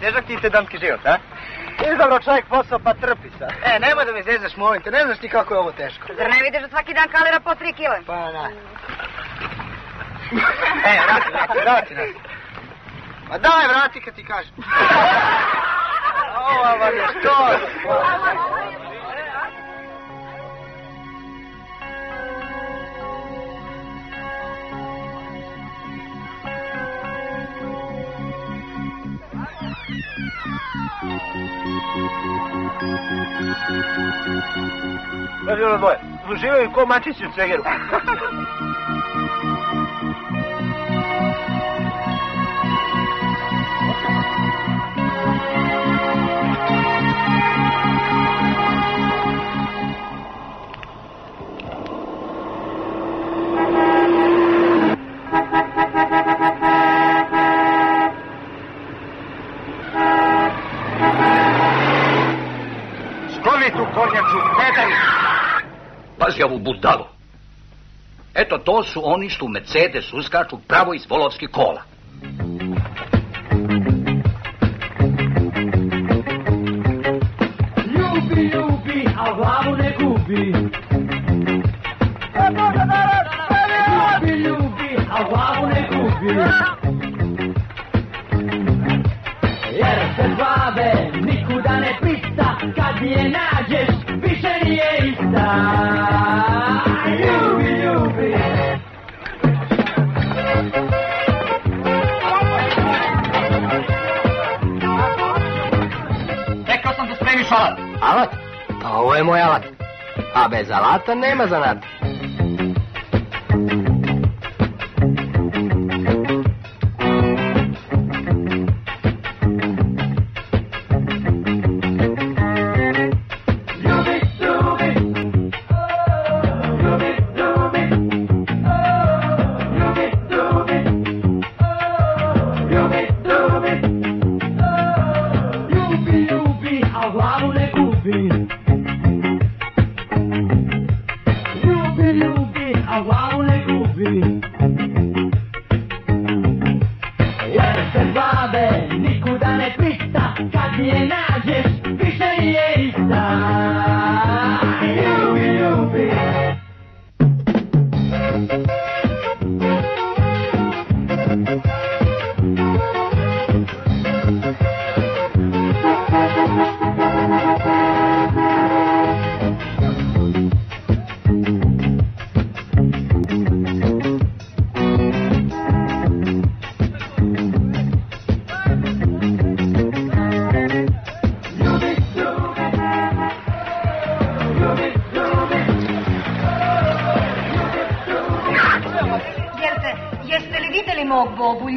težak ti te damski život, a? Izabro čovjek posao pa trpi sad. Nemoj da me zezaš, molim te, ne znaš ti kako je ovo teško. Zar ne vidiš da svaki dan kalira po 3 kile? Pa da. Vrati nas. Ma daj, vrati kad ti kažem. Ova vam je što? Znaš ono dvoje, uživaju ko mačići u cegeru. Pazi ovu budalu. Eto, to su oni što u Mercedes uskaču pravo iz volovskih kola. Ljubi, ljubi, a glavu ne gubi. Ljubi, ljubi, a glavu ne gubi. Jer se babe nikuda ne pita, kad je nađeš, više nije ista. Ljubi, ljubi. Rekao sam da spremiš alat. Alat? Pa ovo je moj alat. A bez alata nema zanata.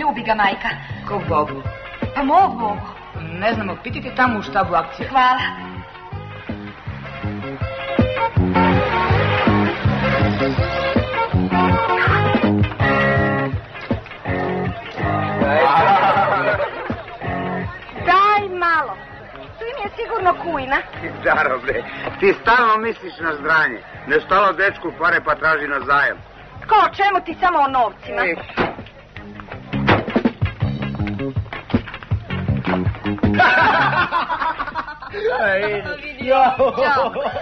Ljubi ga, majka. Kog Bogu? Pa mog Bogu. Ne znamo, pitajte tamo u štabu akcije. Hvala. Daj malo. Tu im je sigurno kujna. Daro, bre, ti stalno misliš na zdranje. Ne stalo dečku pare pa traži na zajam. Ko, o čemu ti samo o novcima?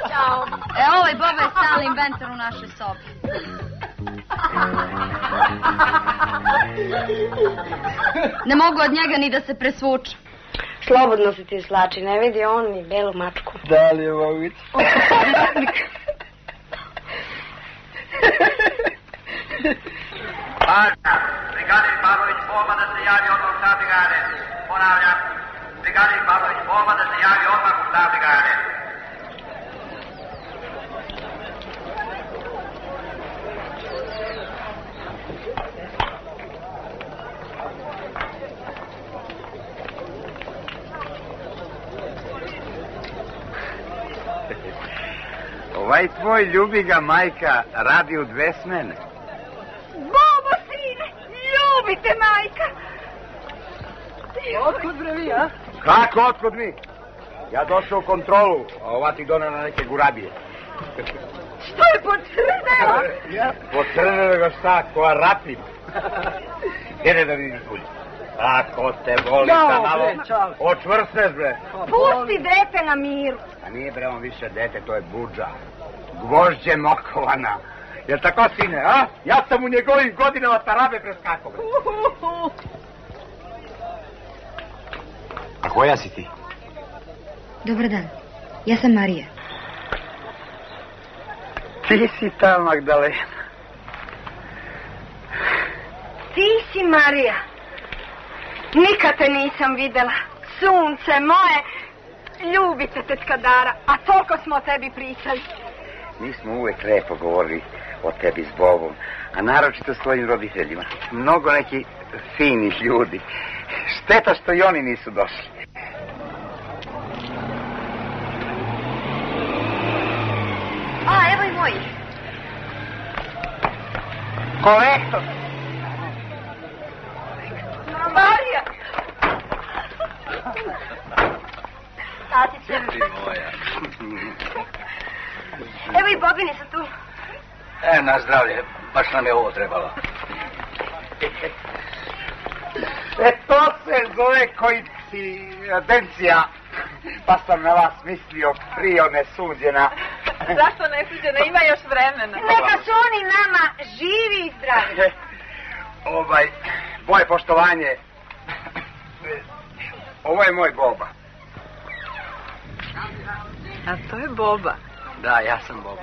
Ćao. Ovaj Boba je stalni inventor u našoj sobi. Ne mogu od njega ni da se presvučem. Slobodno se ti slači, ne vidi on ni belu mačku. Da li je moguće? Pažnja, brigadir Pavlović Boba da se javi odmah u štab brigade. Ponavljam, brigadir Pavlović Boba da se javi odmah u štab brigade. Ovaj tvoj ljubi ga majka radi u 2 smene. Bobo, sine, ljubi te majka. Otkud bre vi, a? Kako otkud mi? Ja došao u kontrolu, a ova ti donela neke gurabije. Što je pocrneo? Pocrneo ga šta, koja rapim. Jede da vidiš bulje. Kako te boli sa malo? Očvrsneš, bre. Pusti dete na miru. A nije, bre, on više dete, to je buđa. Gvožđe mokovana. Jel tako, sine, a? Ja sam u njegovim godinama tarabe preskakao, bre. A koja si ti? Dobar dan. Ja sam Marija. Ti si ta Magdalena. Ti si Marija. Nikad te nisam videla. Sunce moje. Ljubite tetka Dara. A toliko smo o tebi pričali. Mi smo uvek lepo govorili o tebi s Bobom, a naročito s tvojim roditeljima. Mnogo neki finih ljudi. Šteta što i oni nisu došli. A, evo i moj. Kolektor. Marija. Tatice. Evo i Bobini su tu. Na zdravlje, baš nam je ovo trebalo. To se zove koincidencija, pa sam na vas mislio prije nesuđena. Zašto nesuđena? Ima još vremena. Neka su oni nama živi i zdravi. Moje poštovanje. Ovo je moj Boba. A to je Boba. Da, ja sam Bob.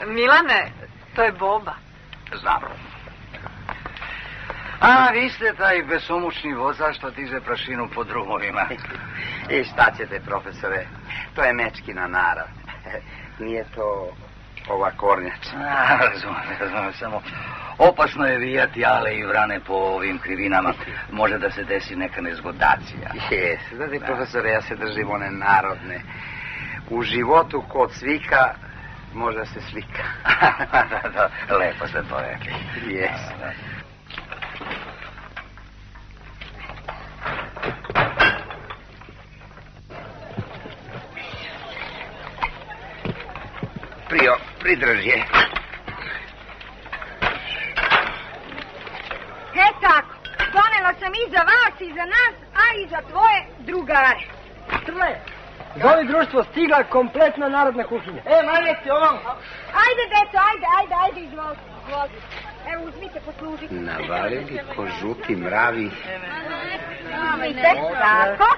Milane, to je Boba. Znam. A, vi ste taj besomučni vozač što diže prašinu po drumovima. I šta ćete, profesore? To je mečkina narav. Nije to ova kornjača. Razumem, samo opasno je vijati ale i vrane po ovim krivinama. Može da se desi neka nezgodacija. Znate, profesore, ja se držim one narodne. U životu kod svika možda se slika. Da, lepo ste to rekli. Jes. Prio, pridrži je. Tako, donela sam i za vas i za nas, a i za tvoje drugare. Trle, zovi društvo, stigla kompletna narodna kuhinja. Marjeti, ovom. Ajde, deco, ajde, izvolite. Evo, uzmite, poslužite. Navalili ko žuti mravi. Uzmite, tako.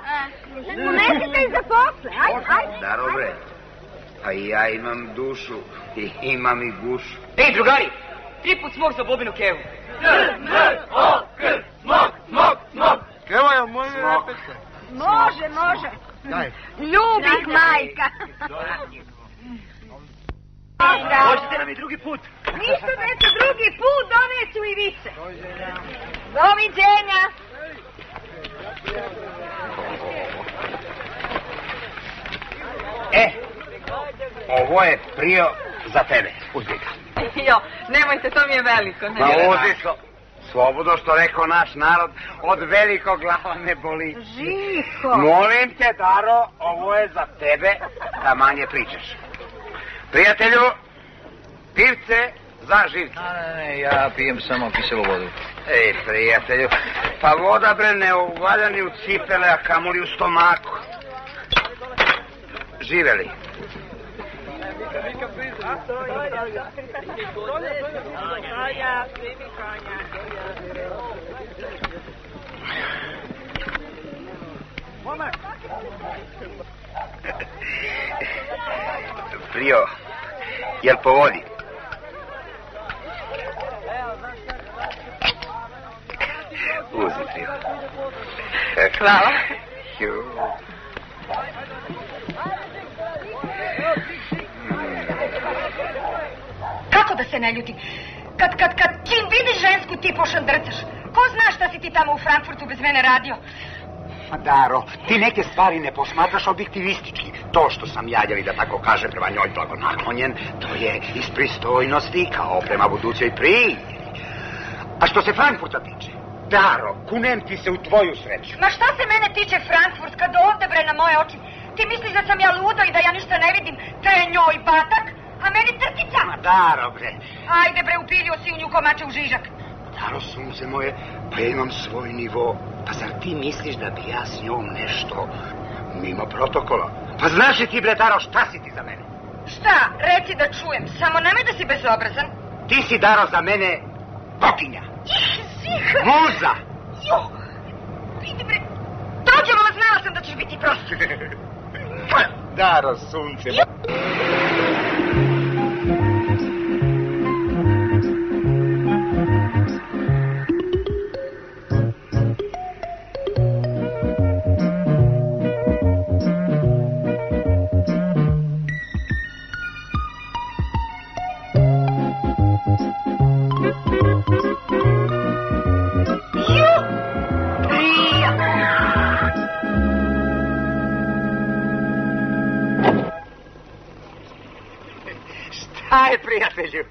Unesite i za posle, ajde. Darobre, pa i ja imam dušu i imam i gušu. Ej, drugari, 3 put smog za Bobinu kevu. Smog. Evo je moj repece. Može. Ljubih majka. Možete nam i drugi put. Ništa neće drugi put, doneću i više. Doviđenja. Ovo je Prio za tebe. Uzmi ga. Jo, nemojte, to mi je veliko. Ma uziko. Slobodno što rekao naš narod, od velikog glava ne boli. Žiko. Molim te, Daro, ovo je za tebe, da manje pričaš. Prijatelju, pivce za živce. Ne, ja pijem samo kiselu vodu. Ej, prijatelju, pa voda, bre, ne uvalja ni u cipele, a kamoli u stomaku. Živeli. Prio, jel po vodi? Uzi, Prio. Hvala. Kako da se ne ljutim? Kad čim vidiš žensku ti pošandrcaš. Ko zna šta si ti tamo u Frankfurtu bez mene radio? Daro, ti neke stvari ne posmatraš objektivistički. To što sam ja, da tako kaže, prema njoj blago naklonjen, to je iz pristojnosti kao prema budućoj priji. A što se Frankfurta tiče, Daro, kunem ti se u tvoju sreću. Ma šta se mene tiče Frankfurt kad ovde bre na moje oči? Ti misliš da sam ja ludo i da ja ništa ne vidim? To je njoj batak, a meni trkica. Ma Daro, bre. Ajde bre, upilio si u nju komače u žižak. Daro, sunce moje, pa ja imam svoj nivo. Pa zar ti misliš da bi ja s njom nešto mimo protokola? Pa znaš li ti, bre, Daro, šta si ti za mene? Šta? Reci da čujem. Samo nemoj da si bezobrazan. Ti si, Daro, za mene boginja. Ziha! Muza! Jo! Vidi, bre, dođemo, znala sam da ćeš biti prost. Daro, sunce moje. Aj, prijatelju,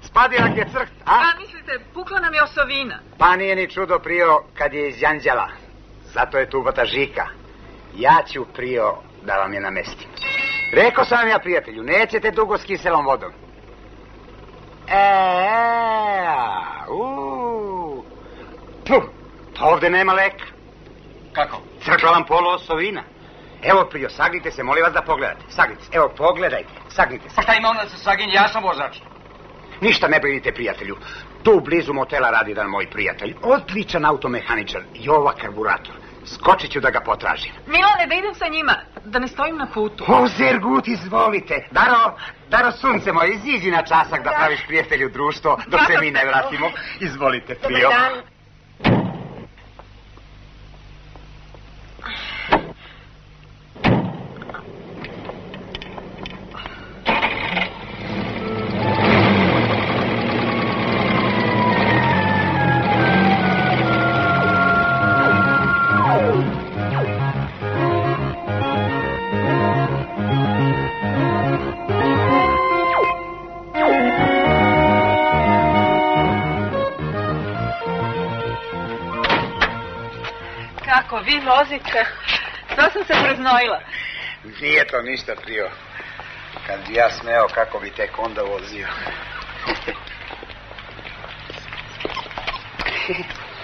spadila je crkt, a? A mislite, pukla nam je osovina. Pa nije ni čudo, Prio, kad je izjanđala. Zato je tu batažika. Ja ću, Prio, da vam je namestim. Rekao sam ja, prijatelju, nećete dugo s kiselom vodom. Pa ovde nema leka. Kako? Crkla vam poluosovina. Evo, Prio, sagnite se, molim vas da pogledate. Sagnite se, evo, pogledajte, sagnite se. Pa šta ima onda se saginje, ja sam vozač. Ništa ne brinite, prijatelju. Tu blizu motela radi jedan moj prijatelj. Odličan automehaničar, Jova karburator. Skočit ću da ga potražim. Milane, da idem sa njima, da ne stojim na putu. O, Zergut, izvolite. Daro, sunce moje, iziđi na časak da praviš prijatelju društvo, dok se mi ne vratimo. Izvolite, Prio. Dobar dan. Kako vi vozite? Sva sam se preznojila. Nije to ništa, Prio. Kad bi ja smeo, kako bi tek onda vozio.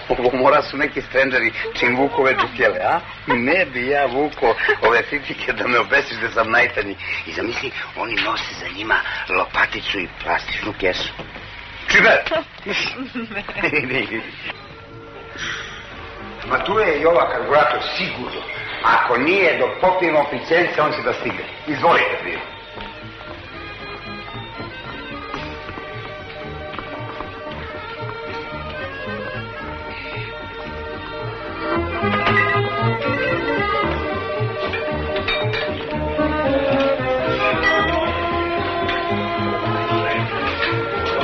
Ovo mora su neki strenderi čim vuku ove dukele, a? Ne bi ja vuko ove fifike da me obesiš da sam najtanji. I zamisli, oni nose za njima lopaticu i plastičnu kesu. Čibe! Ma tu je i ova karburator sigurno. Ako nije, dok popijemo pićence, on će da stigne. Izvolite, Prio.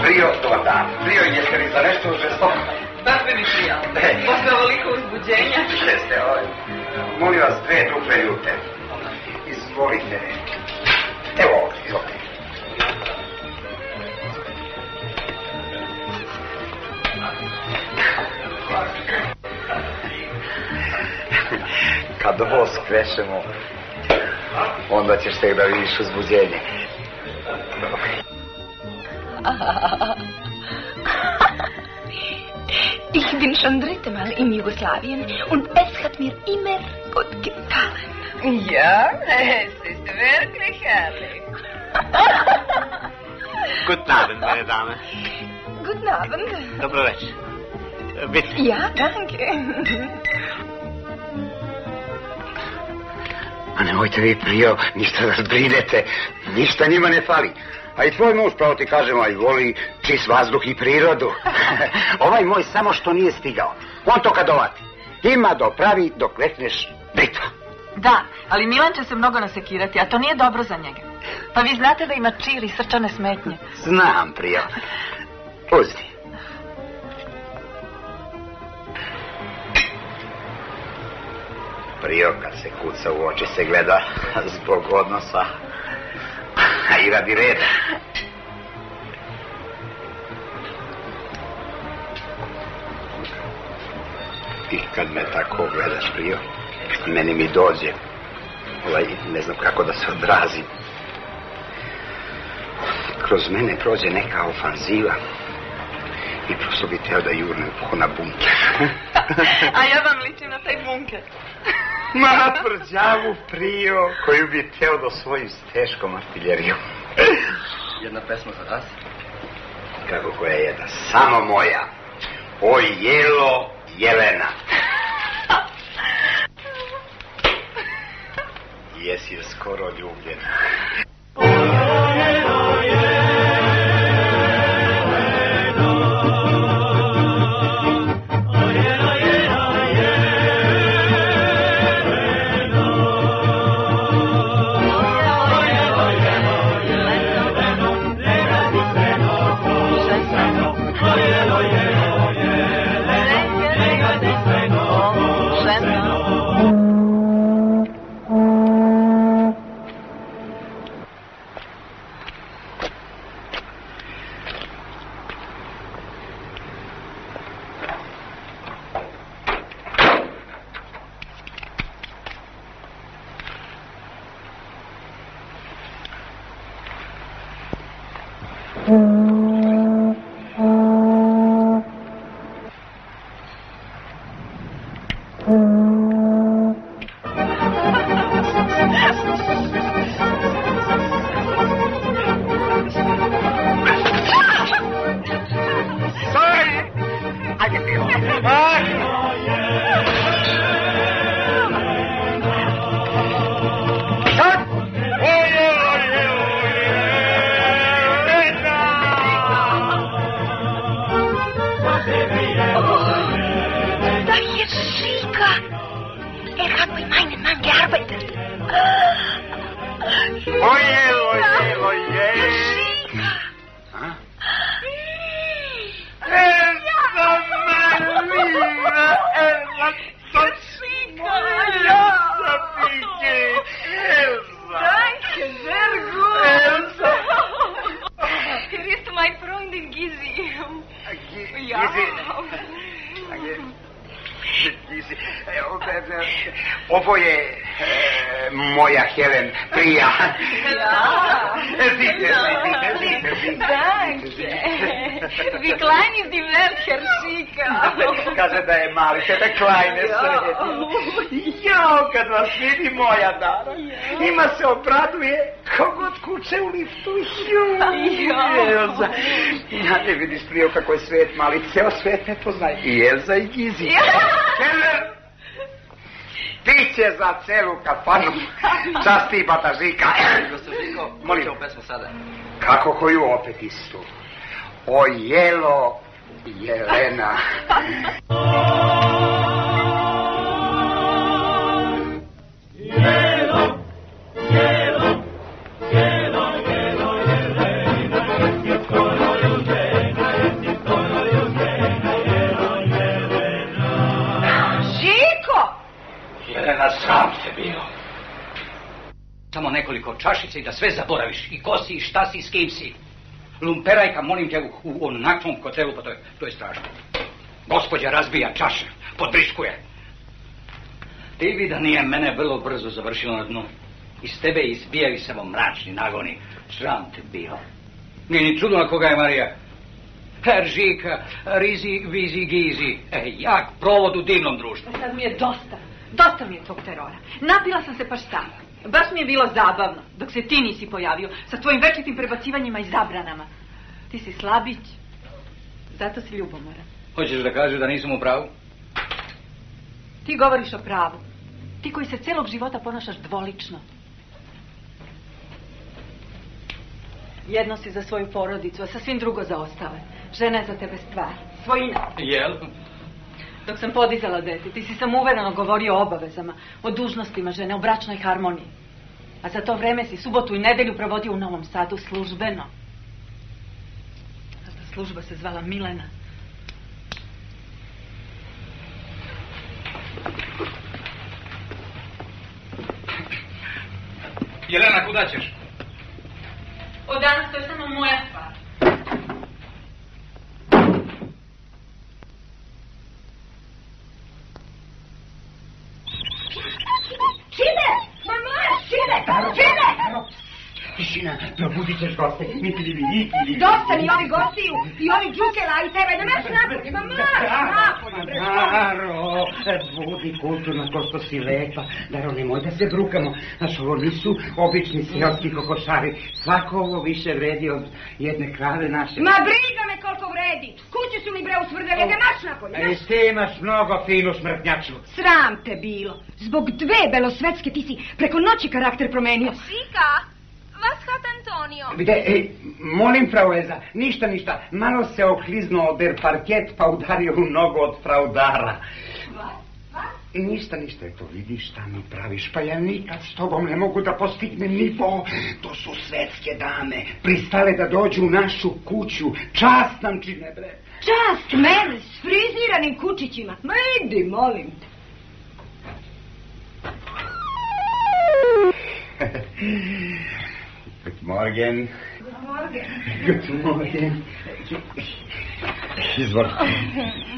Prio, dobar dan. Prio, jeste li za nešto žestoko? Baš bi mi prijalo. Posle ovoliko uzbuđenja. Jeste, molim vas, 2 duple ljute. Izvolite. Evo ovdje, izvolite. Kad ovo skrešemo, onda ćeš tek da vidiš uzbuđenje. Ich bin schon 3. Mal in Jugoslawien und es hat mir immer gut gefallen. Ja, es ist wirklich herrlich. Guten Abend, meine Dame. Guten Abend. Dobro večer. Bitte. Ja, danke. A nemojte vi, Prio, ništa da brinete. Ništa njima ne fali. A i tvoj muž, pravo ti kažemo, a i voli čist vazduh i prirodu. Ovaj moj samo što nije stigao. On to kad ovati. Ima do pravi dok rekneš britva. Da, ali Milan će se mnogo nasekirati, a to nije dobro za njega. Pa vi znate da ima čir i srčane smetnje. Znam, Prio. Uzmi. Prio, kad se kuca u oči se gleda zbog odnosa, a i radi reda. I kad me tako gledaš, Prio, meni mi dođe, ne znam kako da se odrazim. Kroz mene prođe neka ofanziva. I prosto bi teo da jurnem na bunker. A ja vam ličim na taj bunker. Ma na tvrđavu prio koju bi teo da osvoji s teškom artiljerijom. Jedna pesma za nas? Kako koja je jedna? Samo moja. O jelo Jelena. Jesi je skoro ljubljena. Ovo je moja Helen prija. Vi kleini die Welt, Herr Schika. Kaže da je mali, tebe kleine sredi. Jao, kad vas vidi moja Dara. Ima se obraduje kogod kuće u liftu. Elza. Ja ne vidiš prije kako je svet mali, ceo svet ne poznaje. I Elza i Gizi. Helen! Ti će za celu kafanu. Časti bata Žika. Gospod Žiko, molim. ćemo pesmu sada. Kako koju opet istu? O jelo Jelena. Jelena, sam te bio. Samo nekoliko čašica i da sve zaboraviš. I ko si, i šta si, s kim si. Lumperajka, molim te, u onakvom hotelu, pa to je strašno. Gospođa razbija čaše, podbriskuje. Ti bi da nije mene vrlo brzo završilo na dnu. Iz tebe izbijaju samo mračni nagoni. Sram te bio. Nije ni čudno na koga je Marija. Žika, Rizi, Vizi, Gizi. Jak provod u divnom društvu. Sad mi je dosta. Dosta mi je tog terora. Napila sam se pa šta? Baš mi je bilo zabavno, dok se ti nisi pojavio, sa tvojim večitim prebacivanjima i zabranama. Ti si slabić, zato si ljubomoran. Hoćeš da kažeš da nisam u pravu? Ti govoriš o pravu. Ti koji se celog života ponašaš dvolično. Jedno si za svoju porodicu, a sasvim drugo za ostale. Žena je za tebe stvar. Svojina. Jel? Dok sam podizala dete, ti si samouvereno govorio o obavezama, o dužnostima žene, o bračnoj harmoniji. A za to vreme si subotu i nedelju provodio u Novom Sadu službeno. A ta služba se zvala Milena. Jelena, kuda ćeš? Od danas to je samo moja stvar. Čine! Mama, čine! Čine! tišina, probudit ćeš goste. Dosta mi ovi gostiju i ovi džukela i tebe, da marš napolje, ma marš napolje. Daro, budi kulturno, ko što si lepa. Daro, nemoj da se brukamo. Znaš, ovo nisu obični seoski kokošari. Svako ovo više vredi od jedne krave naše. Ma briga me koliko vredi. Kuću su mi bre usvrdeli, da marš napolje. Ti imaš mnogo finu smrtnjaču. Sram te bilo. Zbog dve belosvetske ti si preko noći karakter promenio. Šika, vas hat Antonio. Gde, molim, frau Eza, ništa. Malo se okliznuo der parket pa udario u nogu od frau Dara. I ništa, eto vidiš šta mi praviš, pa ja nikad s tobom ne mogu da postignem nivo. To su svetske dame, pristale da dođu u našu kuću, čast nam čine, bre. Čast mene s friziranim kučićima. Ma idi, molim te. Guten Morgen. Guten Morgen. Izvoli.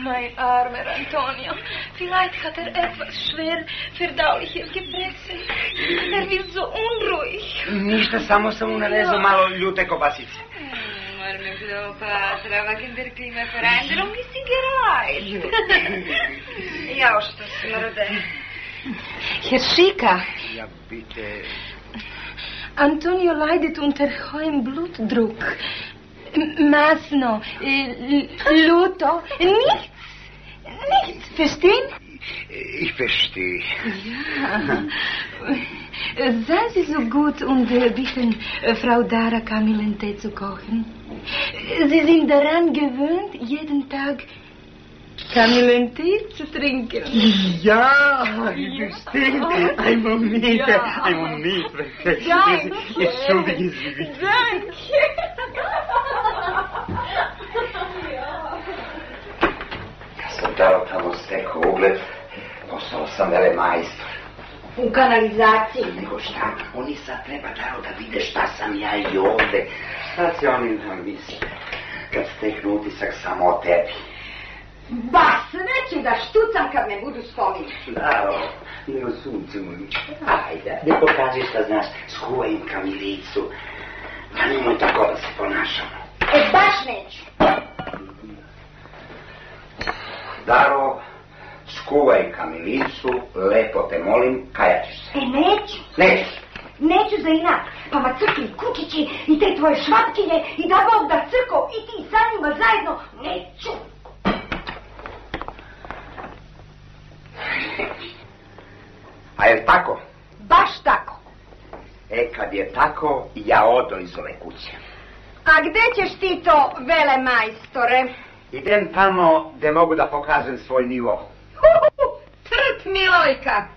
Mein armer Antonio, vielleicht hat etwas schwer verdauliche Gebrechen. Will so unruhig. Ništa, samo sam mu narezao malo ljute kobasice. Arme Kleopatra, wegen der Klimaveränderung ist sie gereicht. Ja, što smrde. Herr Schika. Ja, bitte. Antonio leidet unter hohem Blutdruck. Masno, luto, nichts, verstehen? Ich verstehe. Ja. Seien Sie so gut und bitten Frau Dara Kamillentee zu kochen. Sie sind daran gewöhnt, jeden Tag Kamillentee zu trinken. Ja, verstehe. Ein Moment. Entschuldigen Sie bitte. Danke. Kad sam Daro tamo stekao ugled, postao sam velemajstor. U kanalizaciji. Nego šta, oni sad treba, Daro, da vide šta sam ja i ovde. Šta će oni nam misle, kad steknu utisak samo o tebi? Baš neću da štucam kad me budu spominjati. Daro, ne o suncu moj. Ajde, ne pokaži šta znaš, skuvaj im kamilicu. Pa nemoj tako da se ponašamo. Baš neću. Daro, skuvaj kamilicu, lepo te molim, kajačiš se. Neću. Nećeš. Neću za inat. Pa ma crkli kukići i te tvoje švapkinje i da Bog da crko i ti sa njima zajedno. Neću. A je tako? Baš tako. Kad je tako, ja odo iz ove kuće. A gde ćeš ti to, velemajstore? Idem tamo gde mogu da pokažem svoj nivo. Trt Milojka.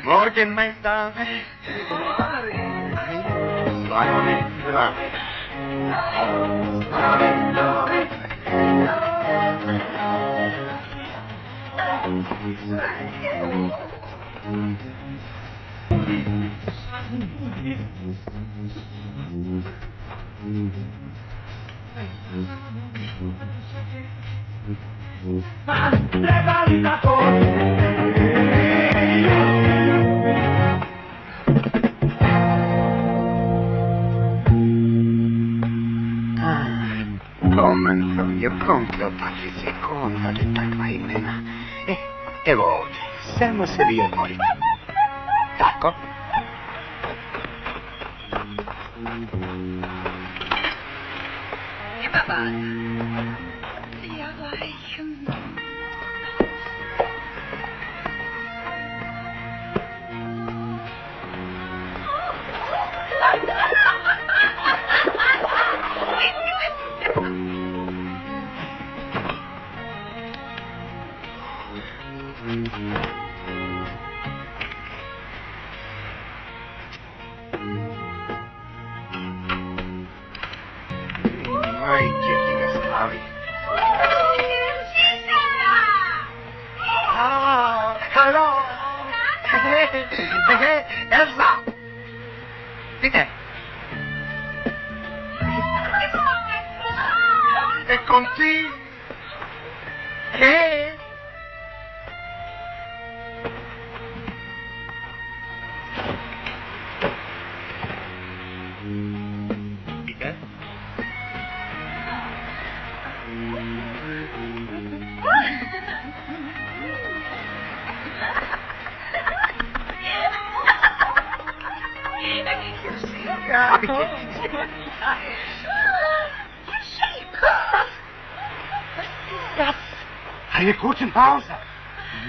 Morgen, meine Dame. Je pronto, Patrice, kontate takva imena. Evo ovdje, samo se vi odmorite. Tako? Ima vas. Ja weichen. Majke ti ga slavi. Halo! Elsa! Dite! È con te? Dite? Hai je kućen pauza.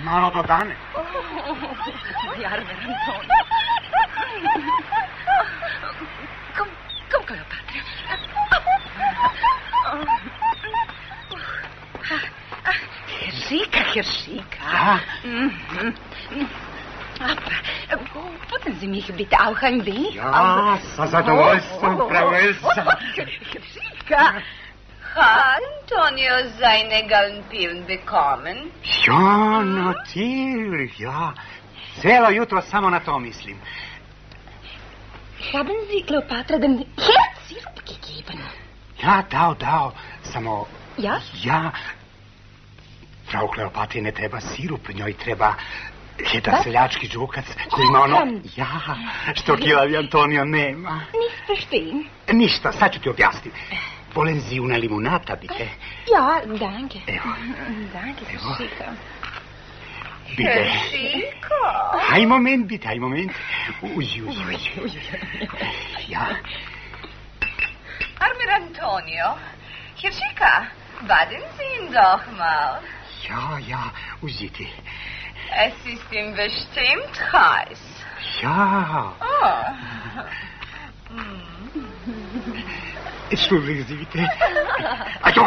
Malo do dane. Jarmer Antonio. Kom Kleopatra. Hershika. Ja? Putem Sie mich bitte auch ein wenig? Ja, sa zadovoljstvom, Frau Elsa. Hershika. Antonio seine Gallenpillen bekommen? Ja, natürlich, ja. Cijelo jutro samo na to mislim. Haben Sie Kleopatra den Herzsirup gegeben? Ja, dao. Samo... Ja? Ja. Frau Kleopatri ne treba sirup, njoj treba jedan seljački džukac koji ima ono... Ja, što kilavi Antonio nema. Nicht verstehen. Ništa, sad ću ti objasniti. Volen Sie una limonata, bitte? Ja, danke. Evo. Danke, Hershika. Bitte. Hershika. Ein Moment, bitte, ein Moment. Uj. Ja. Armer Antonio. Hershika, baden Sie ihn doch mal. Ja, uziti. Es ist ihm bestimmt heiß. Ja. Oh. Entschuldigen Sie bitte. Adieu.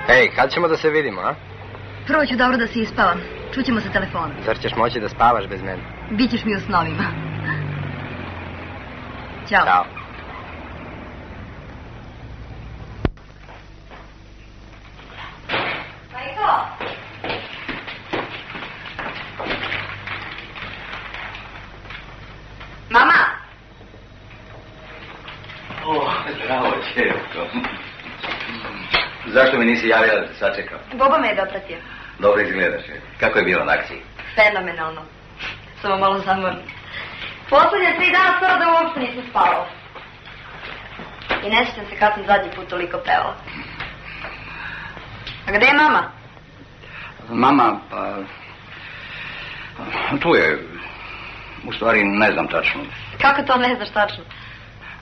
Ej, kad ćemo da se vidimo, a? Prvo ću dobro da se ispavam. Čućemo se telefonom. Zar ćeš moći da spavaš bez mene? Bićeš mi u snovima. Ćao. Ćao. Majko! Mama! O, zdravo, čerko. Zašto mi nisi javila da te sačekam? Boba me je dopratio. Dobro izgledaš. Kako je bilo na akciji? Fenomenalno. Samo malo zamorno. Poslednje 3 dana skoro da uopšte nisam spavala. I ne sjećam se kad sam zadnji put toliko pevala. A gde je mama? Mama, pa... Tu je. U stvari ne znam tačno. Kako to ne znaš tačno?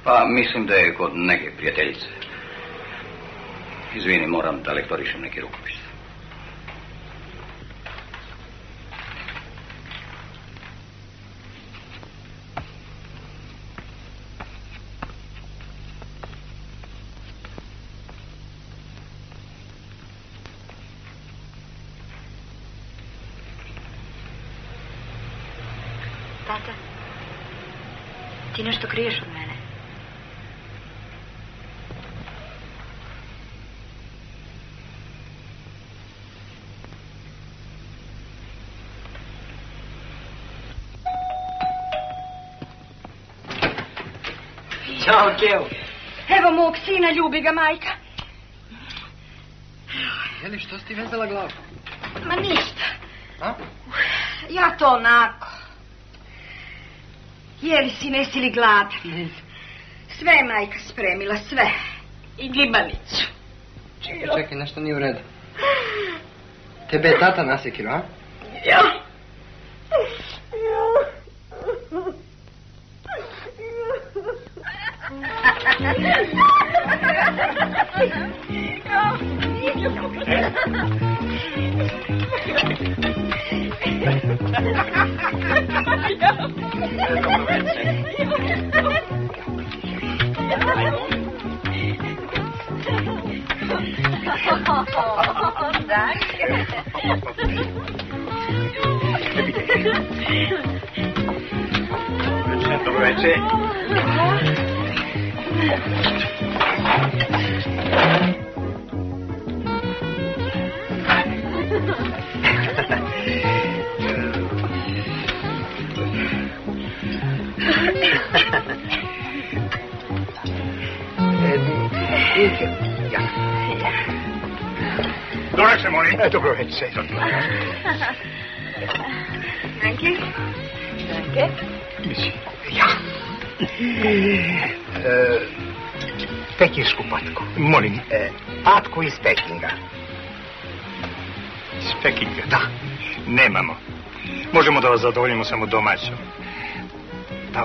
Pa mislim da je kod neke prijateljice. Izvini, moram da lektorišem neki rukopis. Tata, ti nešto kriješ od mene. Ćao, Keo. Evo mog sina, ljubi ga majka. Jeli, što si ti vezala glavu? Ma ništa. A? Ja to onako. Jeli si, nesi li gladan? Sve je majka spremila, sve. I gibanicu. Čekaj, nešto nije u redu. Tebe je tata nasekio, a? Ja. Dobroveče. Dobroveče, molim. Dobroveče. Danke. Danke. Ja. Pekinsku patku. Molim. Patku iz Pekinga. Iz Pekinga? Da. Nemamo. Možemo da vas zadovoljimo samo domaćom. Pa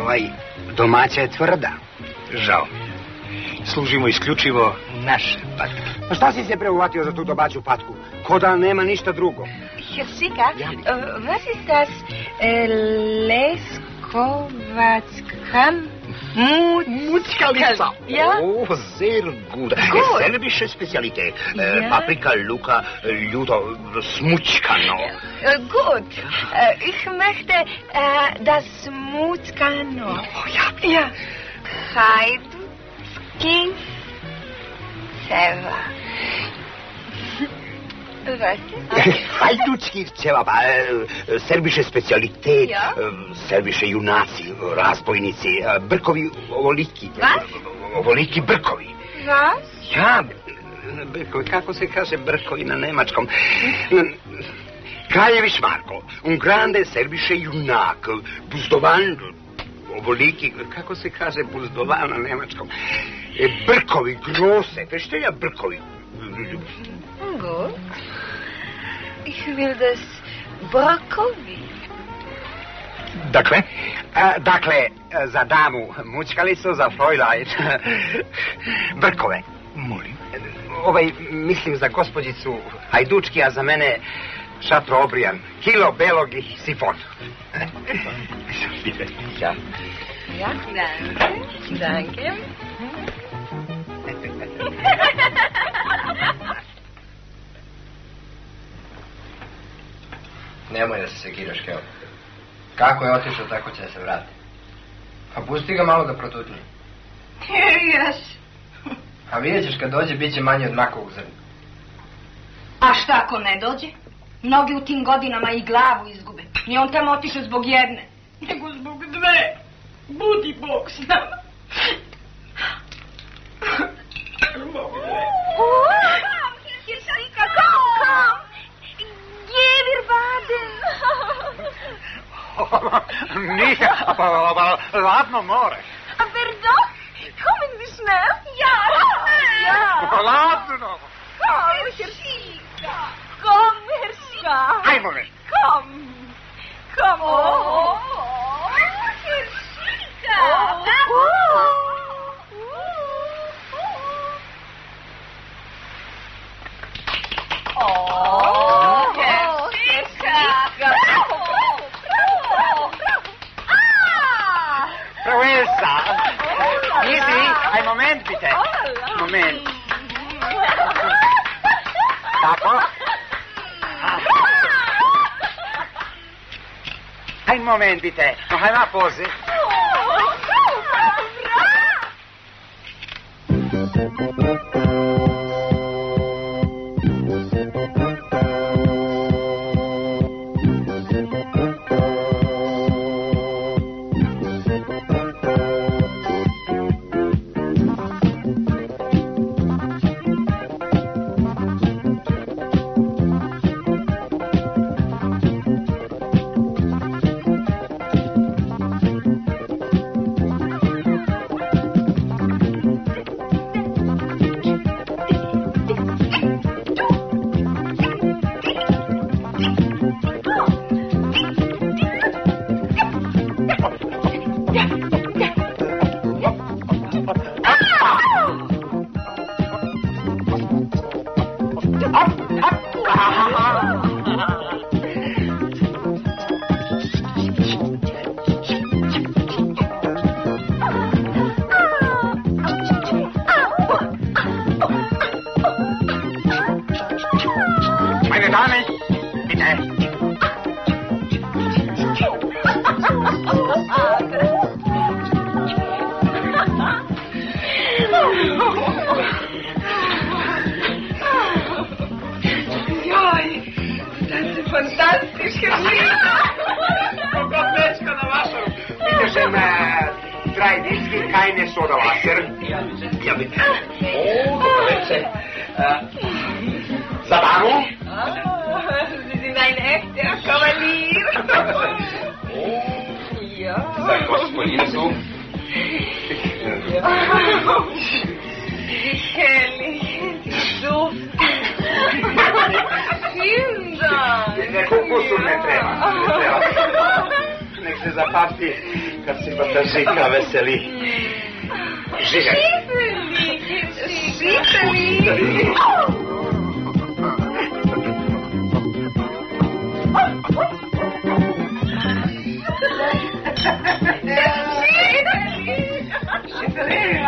domaća je tvrda. Žao. Služimo isključivo naše patke. Pa šta si se preuvatio za tu domaću patku? Ko da nema ništa drugo. Herr Schicker, was ist das Leskovatska Muckalica. Ja? Oh, sehr gut. Serbische Spezialität. Paprika, Luka, Ljudo, smučkano. Gut. Ich möchte das Smuckano. Oh, ja. Ja. Hajdutski ceva. Hajdutski ceva, serbische Spezialität, serbische junaci, razbojnici, brkovi ovoliki. Was? Ovoliki brkovi. Was? Ja, brkovi, kako se kaže brkovi na nemačkom? Kraljević Marko, un grande serbische junak, buzdovan, ovoliki, kako se kaže buzdovan na nemačkom? Brkovi, grose, verstehe ja brkovi. Gut. Ich will das Brokkoli. Dakle? Dakle, za damu mučkalicu, za Fräulein brkove. Molim. Mislim za gospođicu Hajdučki, a za mene šatro obrijan. Kilo belog i sifon. Ja. Ja, danke. Danke. Nemoj da se sekiraš, Keo. Kako je otišao, tako će se vratiti. A pusti ga malo da protutne. Yes. A vidjet ćeš kad dođe, bit će manje od makovog zrna. A šta ako ne dođe? Mnogi u tim godinama i glavu izgube. Nije on tamo otišao zbog jedne, nego zbog dve. Budi Bog s nama. Jevir Baden. Nije, pa ladno more. Aber doch, kommen wir schnell. Ja, ja. Ladno. Komm, Herr Schicker. Komm, Herr Schicker. Ajmo me. Komm. Komm. Oh, Herr Schicker. Oh, Herr Schicker. Proesa. Easy. Ein Moment, bitte. Moment. Tako. Ein Moment, bitte. Noch einmal Pause. keine Sodawasser. Ja, bitte. Dobro večer. Za damu? Sie sind ein echter Kavalier. Ja. Za gospodinicu. Wie herrlich. So. Vielen Dank. Kukusu ne treba. Nek se zapamti kad se Batažika veseli. Žigaj. Šifeli.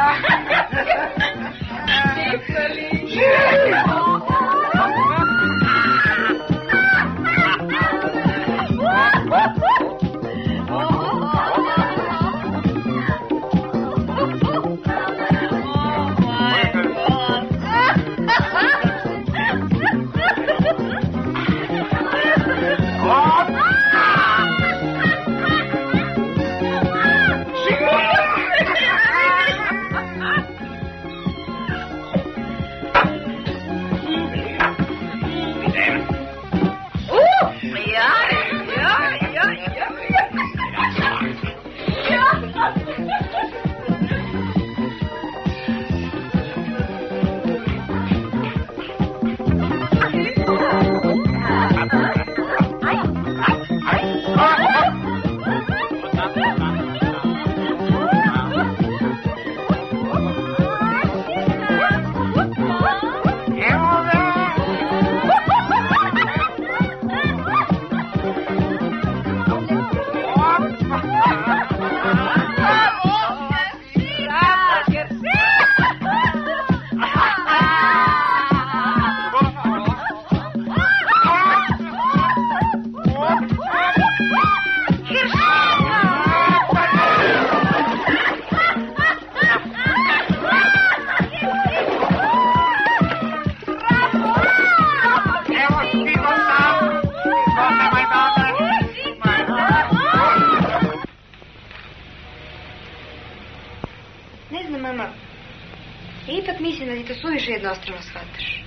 Jednostrano shvataš.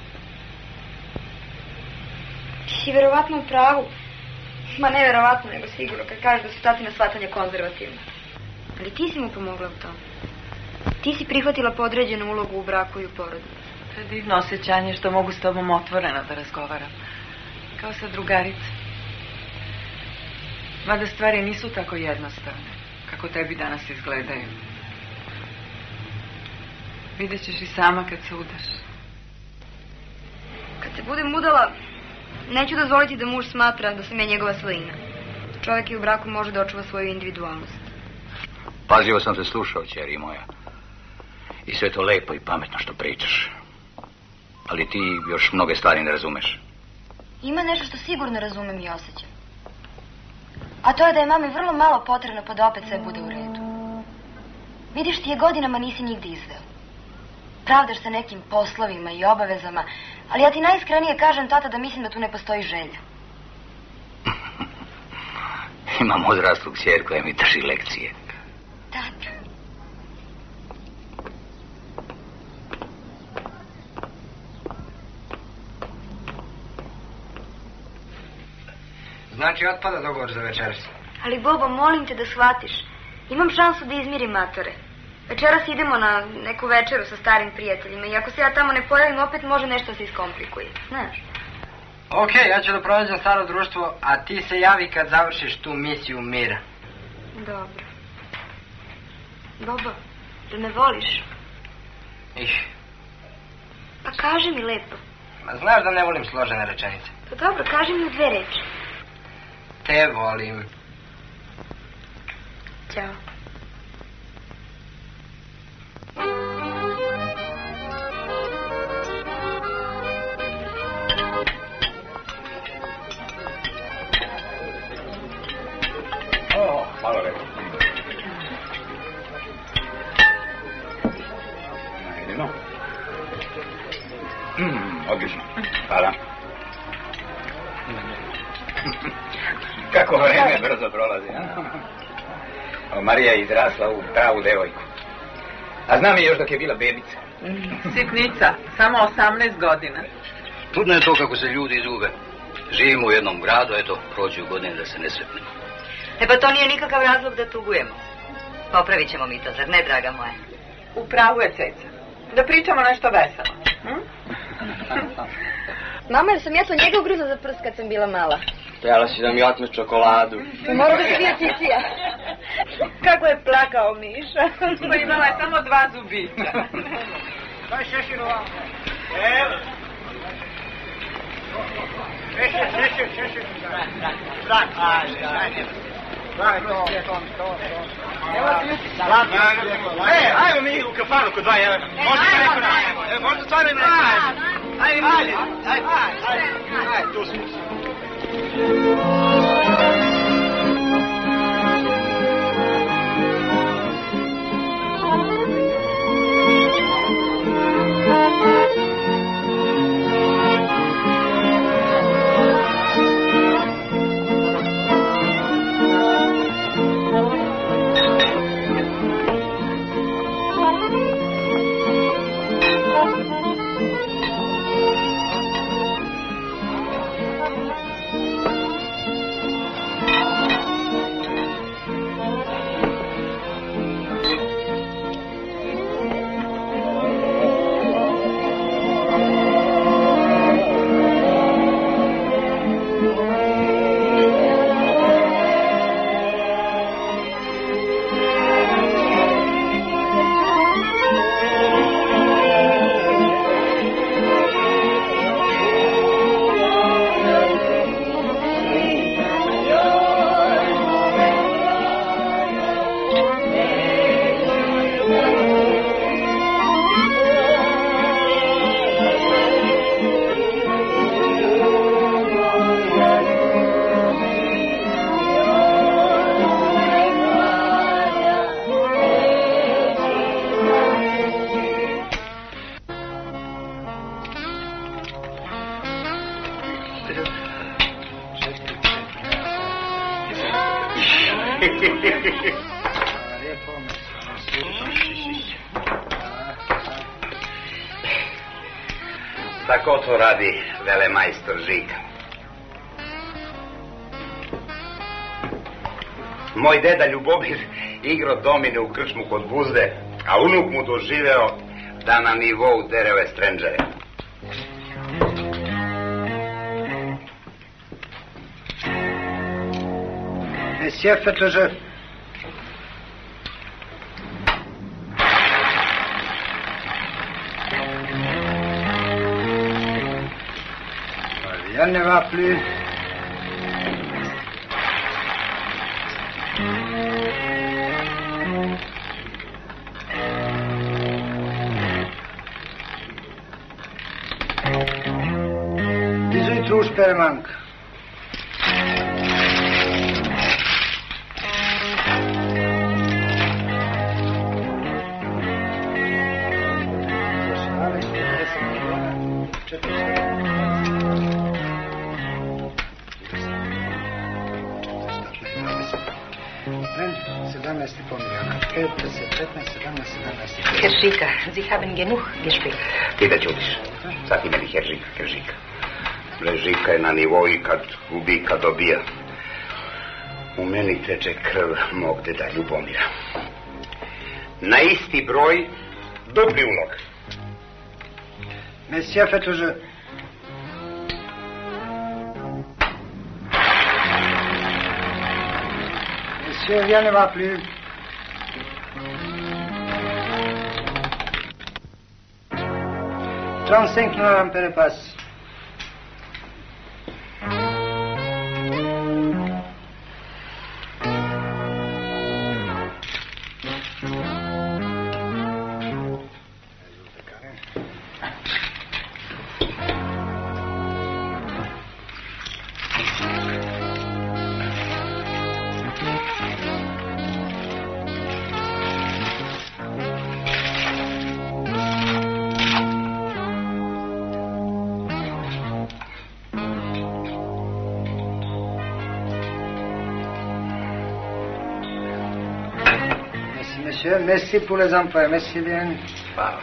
Ti si verovatno u pravu. Ma ne verovatno, nego sigurno, kad kažeš da su tatina shvatanja konzervativna. Ali ti si mu pomogla u tom. Ti si prihvatila podređenu ulogu u braku i u porodu. To je divno osjećanje što mogu s tobom otvoreno da razgovaram. Kao sa drugarice. Mada stvari nisu tako jednostavne, kako tebi danas izgledaju. Vidjet ćeš i sama kad se udaš. Kad se budem udala, neću dozvoliti da muž smatra da sam ja njegova svojina. Čovjek i u braku može da očuva svoju individualnost. Pažljivo sam te slušao, ćeri moja. I sve to lepo i pametno što pričaš. Ali ti još mnoge stvari ne razumeš. Ima nešto što sigurno razumem i osjećam. A to je da je mami vrlo malo potrebno pa da opet sve bude u redu. Vidiš, ti je godinama nisi nigde izveo. Pravdaš se nekim poslovima i obavezama, ali ja ti najiskrenije kažem, tata, da mislim da tu ne postoji želja. Imam odraslu kćer koja mi drži lekcije. Tata. Znači, otpada dogovor za večeras. Ali, Bobo, molim te da shvatiš. Imam šansu da izmirim matore. Večeras idemo na neku večeru sa starim prijateljima i ako se ja tamo ne pojavim, opet može nešto se iskomplikuje. Znaš? Okej, ja ću da pronađem staro društvo, a ti se javi kad završiš tu misiju mira. Dobro. Bobo, da me voliš? Pa kaži mi lepo. Ma znaš da ne volim složene rečenice. Pa dobro, kaži mi u 2 reči. Te volim. Ćao. Hvala lepo. Najedino. Odlično. Hvala. Kako vreme brzo prolazi, a? Marija je izrasla u pravu devojku. A znam je još dok je bila bebica. Sitnica, samo 18 godina. Čudno je to kako se ljudi izgube. Živimo u jednom gradu, eto, prođu godine da se ne sretnemo. E pa to nije nikakav razlog da tugujemo. Popravit ćemo mi to, zar ne, draga moja? U pravu je, Ceca. Da pričamo nešto veselo. Mama, jer sam ja to njega ugrizla za prst kad sam bila mala. Htjela si da mi otme čokoladu. Mora da se bio Cicija. Kako je plakao Miša. Pa imala je samo 2 zubića. Daj šešir ovamo. Evo. Šešir. Zrak, ajde. Ajmo mi u kafanu kod 2 evra. Možda stvarno ne. Ajde, tu smo. Tako to radi velemajstor Žika. Moj deda Ljubomir igrao domine u krčmu kod Buzde, a unuk mu doživeo da na nivou dereve strendžere. Monsieur Fetleže. Rien ne va plus. Dix-huit rouges per manque. Herr Schika, Sie haben genug gespielt. Ti da čutiš. Sad ti meni Žika. Žika je na nivou i kad gubi i kad dobija. U meni teče krv mog deda Ljubomira. Na isti broj, dupli ulog. Monsieur Fetleže. Monsieur, rien ne va plus. Trente-cinq noirs per passe. monsieur. Merci pour les emplois. Merci bien. Hvala.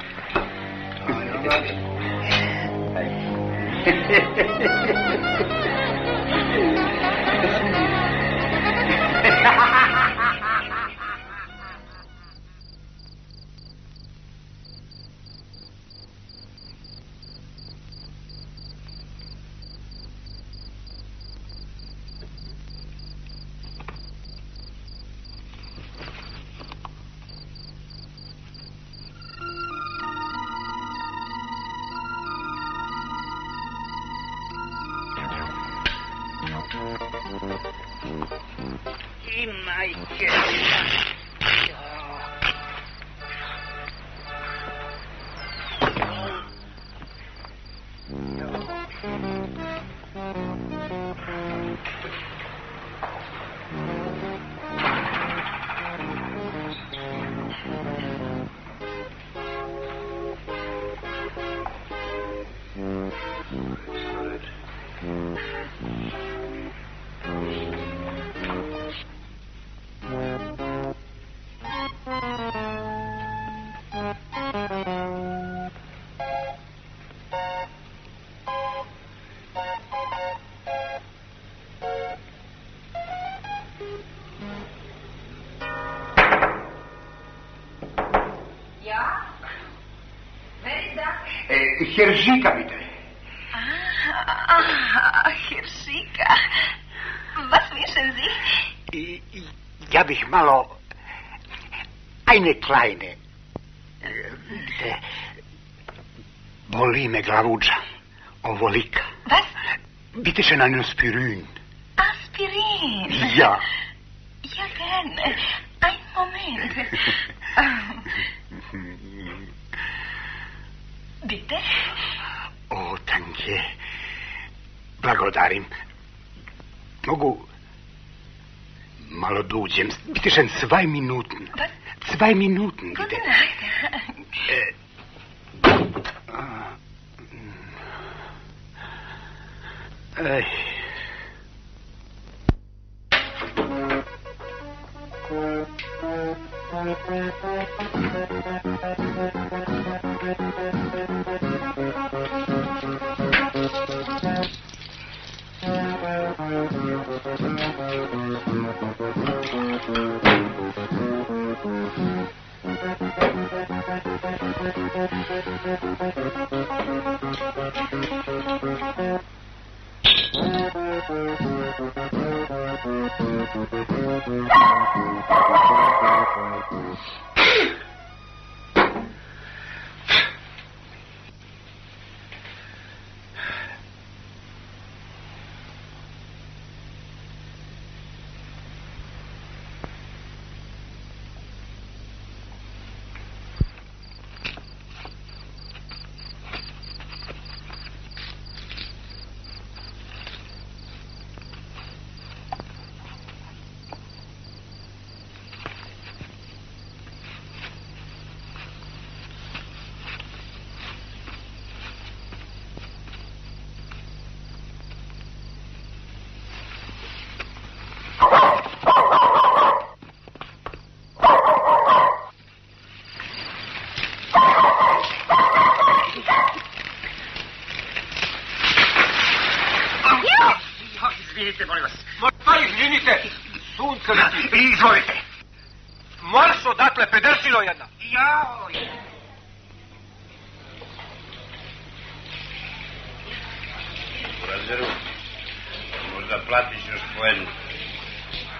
I majke. Herzika, bitte. Herzika. Was wünschen Sie? Ja bih malo... Eine kleine... Vidite... Boli me glavuđa. Ovolika. Was? Bitte schön einen Aspirin. Aspirin? Ja. Ja, gerne. Ein Moment. Bitte? O, danke. Blagodarim. Mogu malo da uđem. Bitte schön, 2 Minuten. Was? 2 Minuten, bitte. Gute Nacht. Izvinite, molim vas. Izvinite, sunce leti. Izvolite. Marš odatle, pedersilo jedna. Jao. Burazeru, možda platiš još po jednu.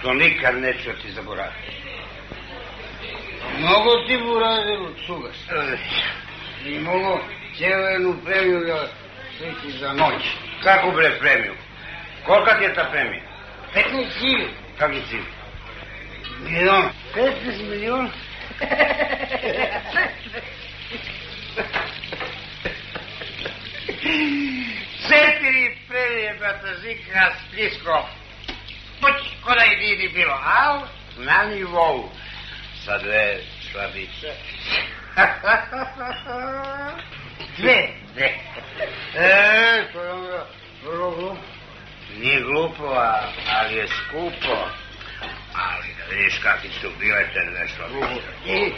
To nikad neću ti zaboraviti. Mogu ti, Burazeru, cugaš. I mogu cijelu jednu premiju da sliti za noć. Kako bre premiju? Kolika ti je ta premija? 15 cili. Kakvi cili? Milion. 15 miliona. Četiri premije, Batazika, Splisko. Ko da i nije bilo, al na nivou. Sa 2 slabice. Dve. To je onda vrlo glupo. Nije glupo, ali je skupo. Ali Da vidiš kakvi su bilete nešto.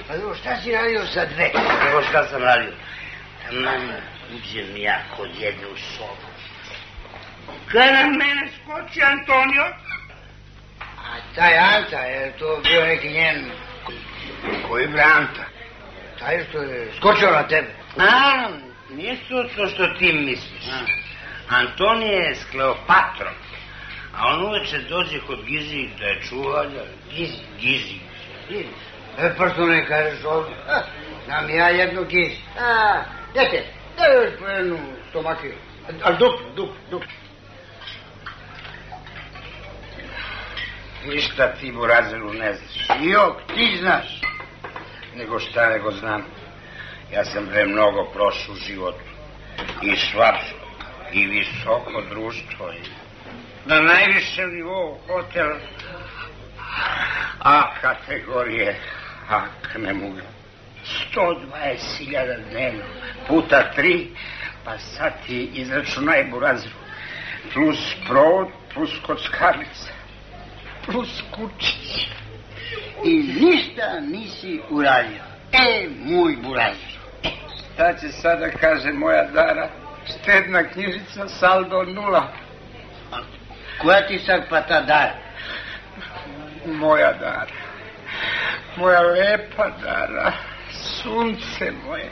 Pa šta si radio sa dve? Evo šta sam radio. Taman uđem ja kod jedne u sobu. Kada na mene skoči Antonio? A taj Anta, je to bio neki njen... Koji bre Anta? Taj što je skočio na tebe. Nije to što ti misliš. Antonije je s Kleopatrom. A on uveče dođe kod Gizi da je čuva. Gizi. Pa što ne kažeš ovdje? Znam ja jednu Gizi. Dete, da još po jednu stomakiju. Ali duplo. Ništa ti, Burazeru, ne znaš. Jok, ti znaš. Nego znam. Ja sam bre mnogo prošao u životu. I švapsko, i visoko društvo. Na najvišem nivou hotel. A kategorije, ne mogu. 120.000 dnevno, puta 3, pa sad ti izračunaj, Burazeru. Plus provod, plus kockarnica, plus kučić. I ništa nisi uradio. Moj Burazer. Šta će sada kaže moja Dara? Štedna knjižica, saldo 0. Koja ti sad pa ta Dara? Moja Dara. Moja lepa Dara. Sunce moje.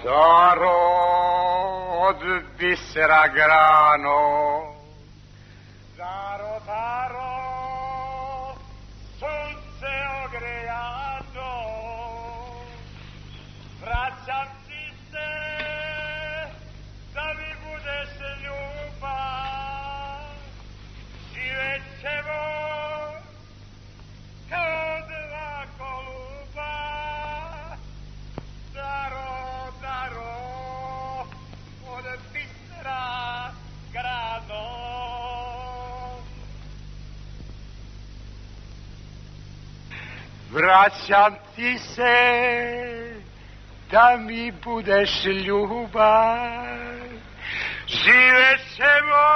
Daro, od bisera grano. Daro, sunce ogrejano. Vraćam ti se, da mi budeš ljubav. Živet ćemo kao dva koluba. Daro, od bisera grano. Vraćam ti se, da mi budeš ljubav. Živet ćemo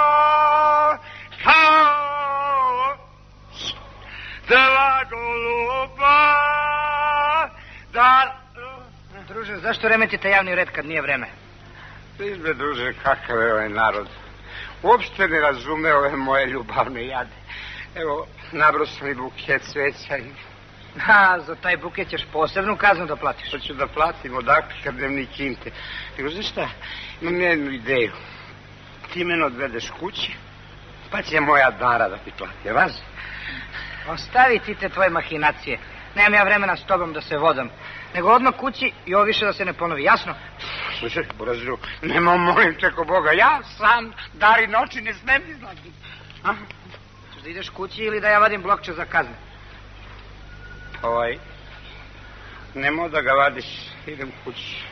kao dva goluba. Druže, zašto remetite javni red kad nije vreme? Izbe, druže, kakav je ovaj narod. Uopšte ne razume ove moje ljubavne jade. Evo, nabro sam i buket cveća i... Za taj buket ćeš posebnu kaznu da platiš. To ću da platim, odakle kad dnevni kinte. Nego, znaš šta, imam jednu ideju. Ti mene odvedeš kući, pa će moja Dara da ti plati, važi? Ostavi ti te tvoje mahinacije. Nemam ja vremena s tobom da se vodam. Nego odmah kući i ovo više da se ne ponovi, jasno? Slušaj, Burazeru, nema molim te ko Boga. Ja sam Dari noći ne smem izlaziti. Češ da ideš kući ili da ja vadim blokče za kazne? Nemoj da ga vadiš, idem kući.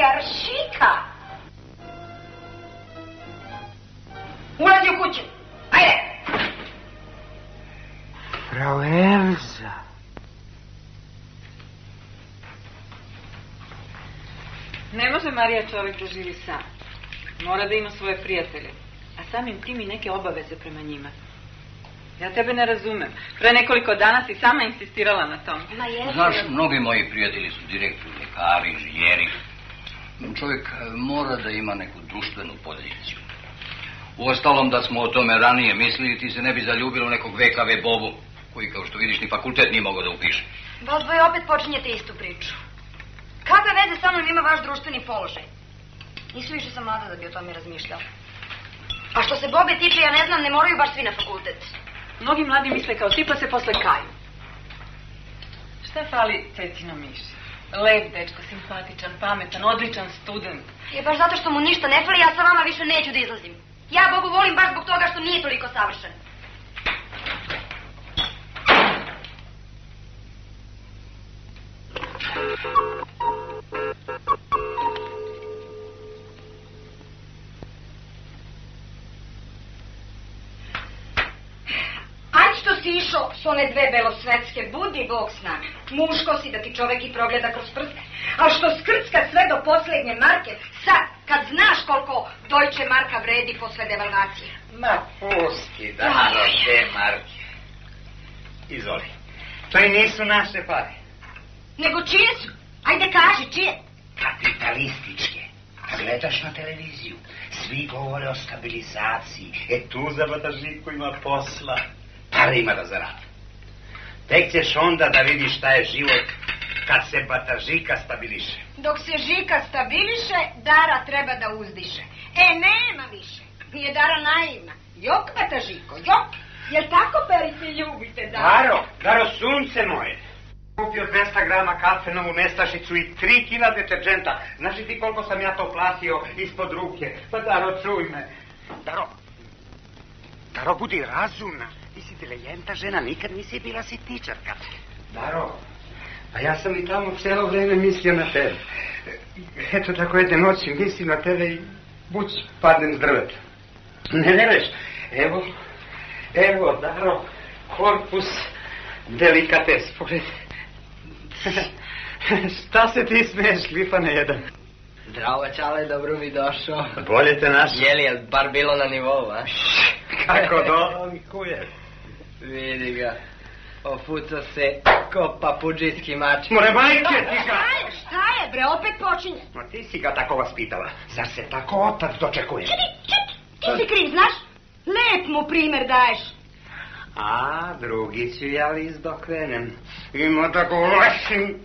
Heršika! Ulazi u kuću. Ajde! Frau Elza. Ne može Marija čovjek da živi sam. Mora da ima svoje prijatelje. A samim tim i neke obaveze prema njima. Ja tebe ne razumem. Pre nekoliko dana si sama insistirala na tom. Znaš, mnogi moji prijatelji su direktni ljekari, inženjeri. Čovjek mora da ima neku društvenu poziciju. Uostalom, da smo o tome ranije mislili, ti se ne bi zaljubilo nekog VKV Bobu, koji, kao što vidiš, ni fakultet nije mogao da upiše. Vas dvoje opet počinjete istu priču. Kakve veze sa mnom ima vaš društveni položaj? Nisu više sam mlada da bi o tome razmišljala. A što se Bobe tiče, ja ne znam, ne moraju baš svi na fakultet. Mnogi mladi misle kao ti, pa se posle kaju. Šta fali Cecino Miši? Lep dečko, simpatičan, pametan, odličan student. Je baš zato što mu ništa ne fali, ja sa vama više neću da izlazim. Ja Bogu volim baš zbog toga što nije toliko savršen. Ajde što si išao s one dve belosvetske, budi Bog s nami. Muško si da ti čovek i progleda kroz prste. A što skrcka sve do posljednje marke, sad, kad znaš koliko Deutsche Marka vredi posle devalvacije. Ma pusti, Daro, te marke. Izvoli. To i nisu naše pare. Nego čije su? Ajde kaži, čije? Kapitalističke. A gledaš na televiziju, svi govore o stabilizaciji. Tu za Batažiku ima posla. Pare ima da zaradi. Tek ćeš onda da vidiš šta je život kad se Batažika stabiliše. Dok se Žika stabiliše, Dara treba da uzdiše. Nema više. Nije Dara naivna. Jok, Batažiko, jok. Jel tako, perice, ljubite, Dara? Daro, sunce moje. Kupio 200 grama kafenovu nestašicu i 3 kila deterđenta. Znaš li ti koliko sam ja to platio ispod ruke? Pa Daro, čuj me. Daro, budi razumna. Ti si inteligentna žena, nikad nisi bila sitničarka. Daro, a ja sam i tamo cijelo vrijeme mislio na tebe. Eto tako jedne noći mislim na tebe i buć padnem s drveta. Ne veruješ? Evo, Daro, korpus delikates, pogledaj. Šta se ti smiješ, klifane jedan? Zdravo, Čale, dobro mi došao. Bolje te našao. Je bar bilo na nivou, a? Kako dolikuje? Vidi ga. Ofuco se ko papuđijski mač. More majke ti ga! Šta je, bre, opet počinje. Ma ti si ga tako vaspitala. Zar se tako otac dočekuje? Ti si kriv, znaš? Lep mu primer daješ. A, drugi ću ja list dok krenem. Ima tako lošim.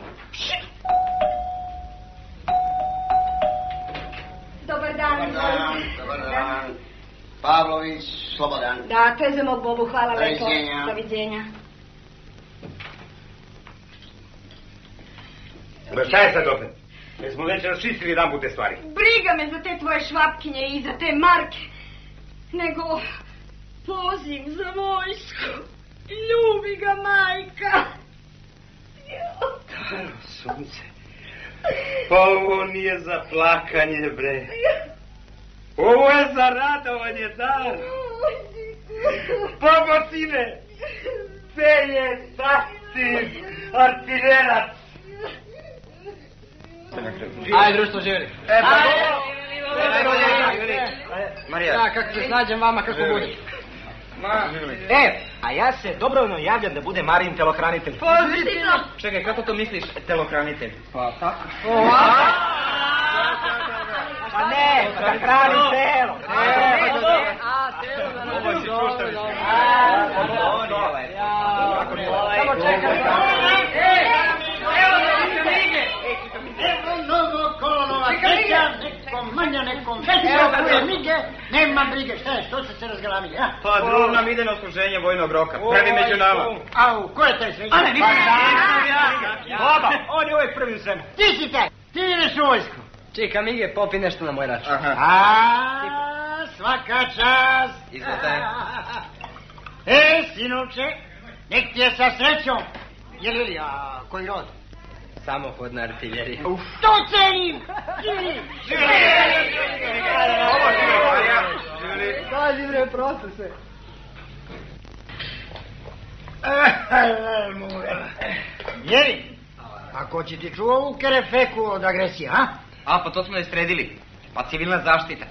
Dobar dan. Dobar dan. Pavlović, Slobodan. Da, to je za mog Bobu, hvala lepo. Doviđenja. Šta je sad opet? Jer smo već raščistili jedan put te stvari. Briga me za te tvoje švapkinje i za te marke. Nego poziv za vojsku. Ljubi ga majka. Daro, sunce. Pa ovo nije za plakanje, bre. Ovo je za radovanje, Daro. Pomocine. Gde je sasvim artilerac? Ajde, društvo, živjeli. Marija. Kako se snađem vama, kako bude? A ja se dobrovoljno javljam da bude Marin telohranitelj. Pozitivno! Čekaj, kako to misliš, telohranitelj? Pa tako. Pa ne, da hrani telo. Ovo si čustaviš. Samo čekaj. Evo mnogo kolonova, sreća, nekom manja, nekom veća, mige, nema brige, šta je, što ste se razgalamili, a? Pa drug nam ide na odsluženje vojnog roka, prvi među nama. Au, ko je taj sreća? Ale, nisam ja. Oba, on je uvijek prvi u svemu. Ti si taj, ti ideš u vojsku. Čika, Mige, popi nešto na moj račun. A, svaka čast. Izvolite. Sinovče, nek ti je sa srećom. Jeli, a koji rod? samohodna artiljerija. To cenim! Živi! Kaži bre, prosto se. Jeri, a ko će ti čuva ovu kerefeku od agresije, a? A, pa to smo je sredili. Pa civilna zaštita.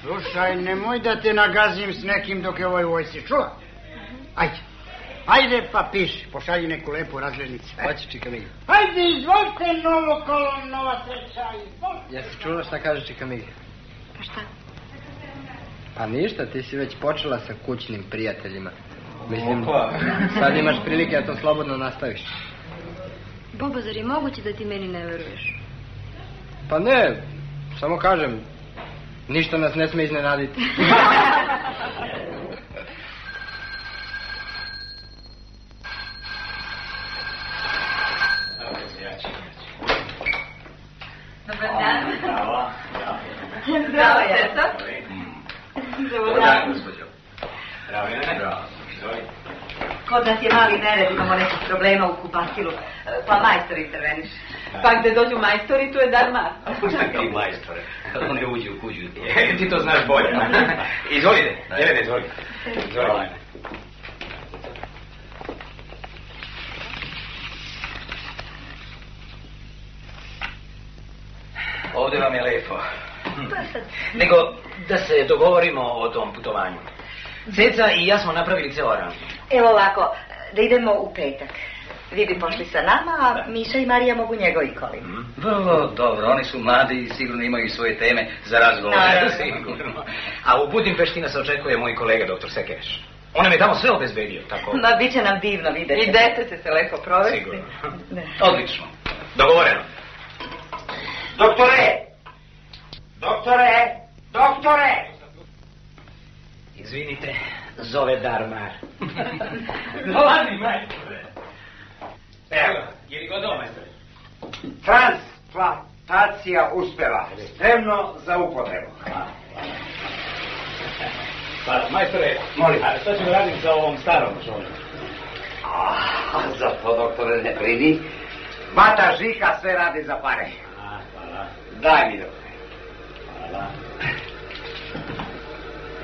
Slušaj, nemoj da te nagazim s nekim dok je ovoj vojsci, čuva? Ajde pa piši, pošalji neku lepu razglednicu. Hoće, čika Migi. Ajde, izvolite novo kolon, nova sreća, izvolite. Jesi čula šta kaže čika Migi? Pa šta? Pa ništa, ti si već počela sa kućnim prijateljima. Mislim, sad imaš prilike da to slobodno nastaviš. Bobo, zar je moguće da ti meni ne veruješ? Pa ne, samo kažem, ništa nas ne sme iznenaditi. Dobar dan. Bravo. Zdravo, Jeto. Dobar dan, gospođo. Bravo, Jene. Bravo. Kod nas je mali nered, imamo nekih problema u kupatilu, pa majstor interveniš. Pa gde dođu majstori, tu je Darmar. Šta ti majstore? One uđu u kuđu. Ti to znaš bolje. Izvolite, Jelene, izvolite. Izvolite. Ovdje vam je lepo. Nego da se dogovorimo o tom putovanju. Ceca i ja smo napravili ceo aranžman. Evo ovako, da idemo u petak. Vi bi pošli sa nama, a Miša i Marija mogu njegovi kolima. Vrlo dobro, oni su mladi i sigurno imaju svoje teme za razgovor. Sigurno. A u Budimpešti nas očekuje moj kolega, doktor Sekeš. On nam je tamo sve obezbedio, tako... Ma, bit će nam divno vidjeti. I dete će se lepo provesti. Sigurno. Odlično. Dogovoreno. Doktore! Doktore! Doktore! Izvinite, zove Darmar. Dolazi, majstore. Evo, je li gotovo, majstore? Transplantacija uspjela. Spremno za upotrebu. Pa, majstore, molim. A što ćemo raditi sa ovom starom žonom? Za to, doktore, ne brini. Bata Žika sve radi za pare. Hvala. Daj mi, doktore. Hvala.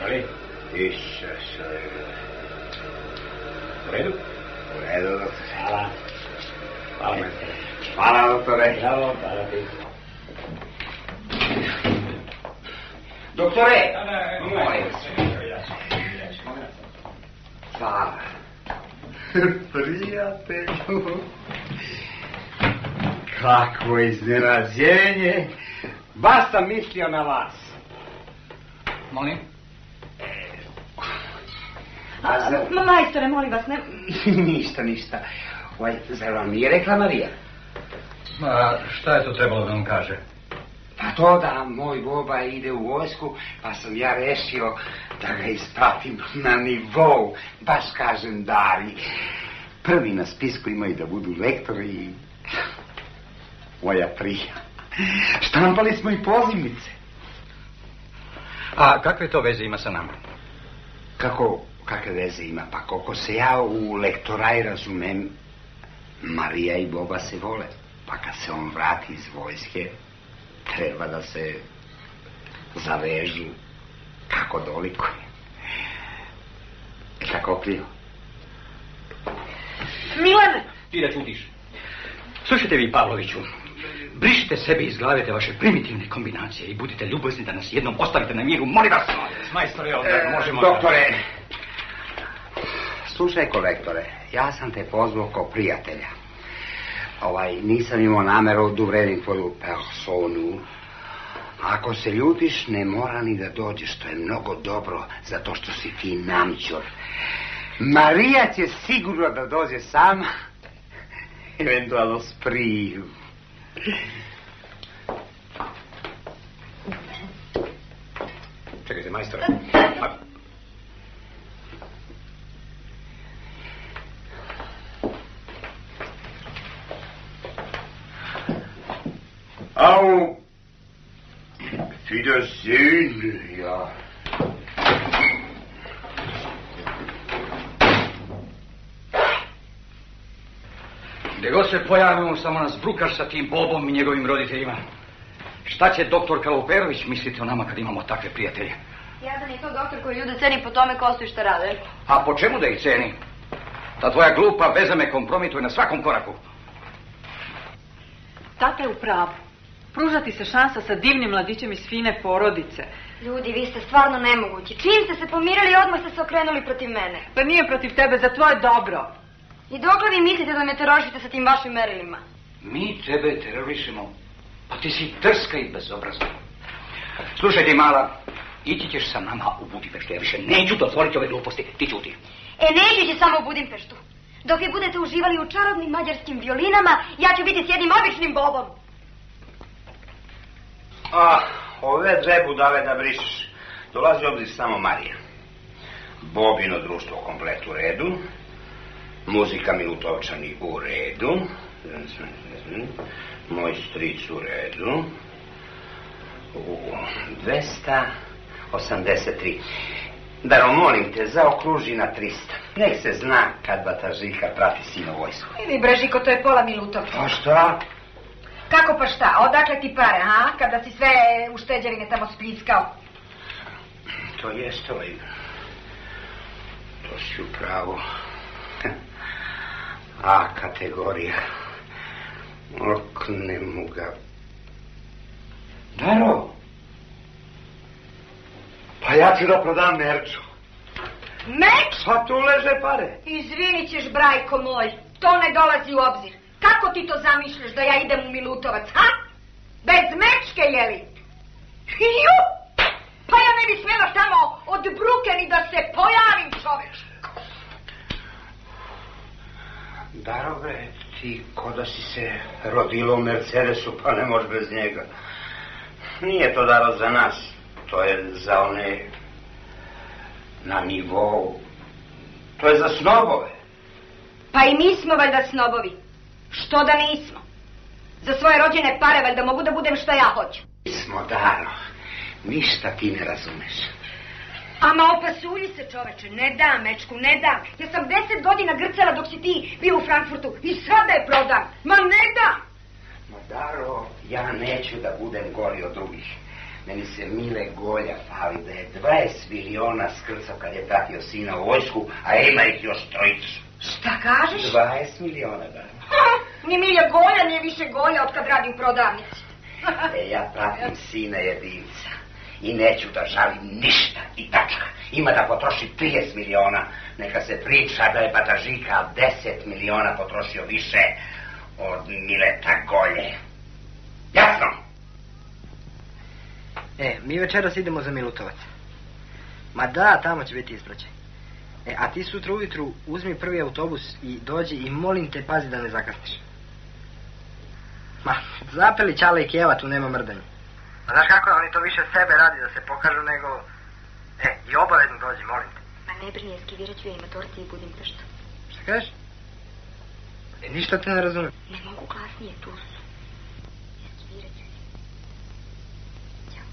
Jeli? Isuse. U redu? U redu, doktore. Hvala. Hvala, majstore. Hvala, doktore. Bravo, hvala ti. Doktore! Molim se. Hvala. Prijatelju. Kakvo iznenađenje. Baš sam mislio na vas. Molim? Majstore, molim vas, ne... Ništa. Zar vam nije rekla Marija? Ma, šta je to trebalo da vam kaže? Pa to da moj Boba ide u vojsku, pa sam ja rešio da ga ispratim na nivou, baš kažem Dari. Prvi na spisku imaju da budu lektori i... moja prija. Štampali smo i pozivnice. A kakve to veze ima sa nama? Kakve veze ima? Pa koliko se ja u lektoraj razumem, Marija i Boba se vole. Pa kad se on vrati iz vojske, treba da se zavežu kako dolikuje. Tako Klio? Milane! Ti da čutiš. Slušajte vi, Pavloviću, brišite sebi iz glave te vaše primitivne kombinacije i budite ljubazni da nas jednom ostavite na miru, molim vas. Majstore, možemo... Doktore, slušaj kolektore, ja sam te pozvao kao prijatelja. Nisam imao nameru da uvredim tvoju personu. Ako se ljutiš, ne mora ni da dođeš, to je mnogo dobro, zato što si ti namćor. Marija će sigurno da dođe sama, eventualno s priju. Čekajte, majstore. Au, Wiedersehen, ja. Gdje god se pojavimo, samo nas brukaš sa tim Bobom i njegovim roditeljima. Šta će doktor Kaluperović misliti o nama kad imamo takve prijatelje? Jadan je to doktor koji ljude ceni po tome ko su i šta rade. A po čemu da ih ceni? Ta tvoja glupa veza me kompromituje na svakom koraku. Tata je u pravu. Pružati se šansa sa divnim mladićem iz fine porodice. Ljudi, vi ste stvarno nemogući. Čim ste se pomirili, odmah ste se okrenuli protiv mene. Pa nije protiv tebe, za tvoje dobro. I dokle vi mislite da me terorišite sa tim vašim merilima? Mi tebe terorišemo? Pa ti si drska i bezobrazna. Slušaj ti, mala, ići ćeš sa nama u Budimpeštu. Ja više neću dozvoliti ove gluposti. Ti čuti. Neću ići samo u Budimpeštu. Dok vi budete uživali u čarobnim mađarskim violinama, ja ću biti s jednim običnim Bobom. Ove dve budale da brišeš. Dolazi obzir samo Marija. Bobino društvo komplet u redu. Muzika Milutovčani u redu. Moj stric u redu. 283. Daro, molim te, zaokruži na 300. Nek se zna kad Batažika prati sina u vojsku. Ili Brežiko, to je pola Milutovca. Pa šta? Kako pa šta? Odakle ti pare, ha? Kada si sve ušteđevine tamo spljiskao. To jest ovaj. To si upravo. A kategorija. Ok, ne mogu ga. Daro. Pa ja ću da prodam Merču. Meč? Pa tu leže pare. Izvinit ćeš, brajko moj. To ne dolazi u obzir. Kako ti to zamišljaš da ja idem u Milutovac, ha? Bez mečke, jeli? Ju! Pa ja ne bi smjela tamo od bruke ni da se pojavim, čoveč. Daro, bre, ti ko da si se rodila u Mercedesu, pa ne možeš bez njega. Nije to, Daro, za nas. To je za one na nivou. To je za snobove. Pa i mi smo valjda snobovi. Što da nismo? Za svoje rođene pare valjda mogu da budem što ja hoću. Nismo, Daro. Ništa ti ne razumeš. Ama opasulji se, čoveče. Ne dam, mečku, ne dam. Ja sam 10 godina grcala dok si ti bio u Frankfurtu i sada je prodam. Ma ne dam! Ma, Daro, ja neću da budem gori od drugih. Meni se Mile Golja fali da je 20 miliona skrcao kad je pratio sina u vojsku, a ima ih još 3. Šta kažeš? 20 miliona, da. Ni Milja Golja nije više Golja od kad radi u prodavnici. Ja pratim sina jedinca i neću da žalim ništa i tačka. Ima da potroši 30 miliona. Neka se priča da je Batažika 10 miliona potrošio više od Mileta Golje. Jasno? Mi večeras idemo za Milutovac. Ma da, tamo će biti ispraćaj. A ti sutra ujutru uzmi prvi autobus i dođi i molim te pazi da ne zakasniš. Ma, zapeli Čale i Kijeva, tu nema mrdanja. A znaš kako je, oni to više sebe radi da se pokažu nego... i obavezno dođi, molim te. Ma ne brini, eskivirat ću ja i Matorci i Budimpeštu. Šta kažeš? Ništa te ne razumijem. Ne mogu glasnije, tu su. Eskivirat ću. Ćao.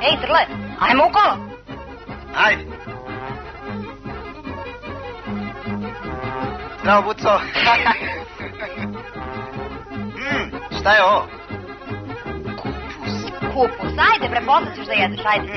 Ej, Trle, ajmo u kolo. Ajde. Zdravo, Buco. Šta je ovo? Kupus, ajde, preposlat ćeš da jedeš, ajde.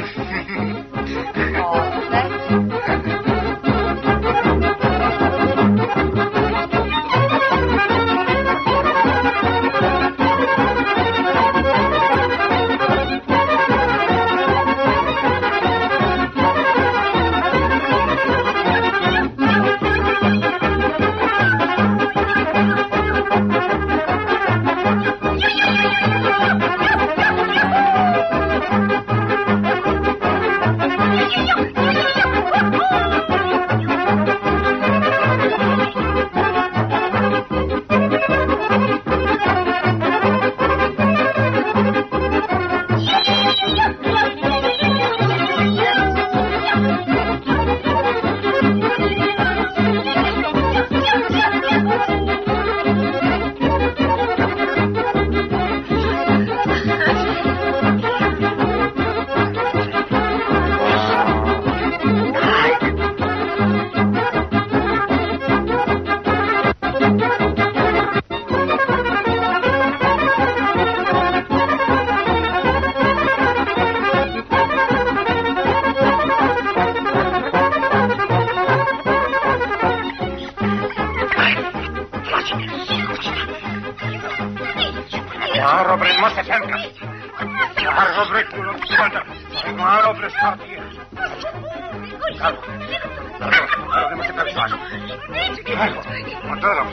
Staro bre, kuno psata. Staro bre, šta ti je? Staro, nema se pravi slažu. Mataro.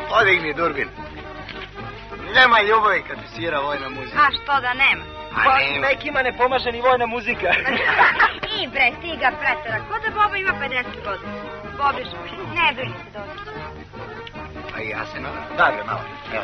Podigni Durbin. Nema ljubavi kad se svira vojna muzika. A što da nema? Pa nekima ne pomaže ni vojna muzika. I bre, ti ga pretera. Ko da Boba ima 50 godina? Bobiš, ne brini se dođe. A i ja se nadam. Da, bre, malo. Evo.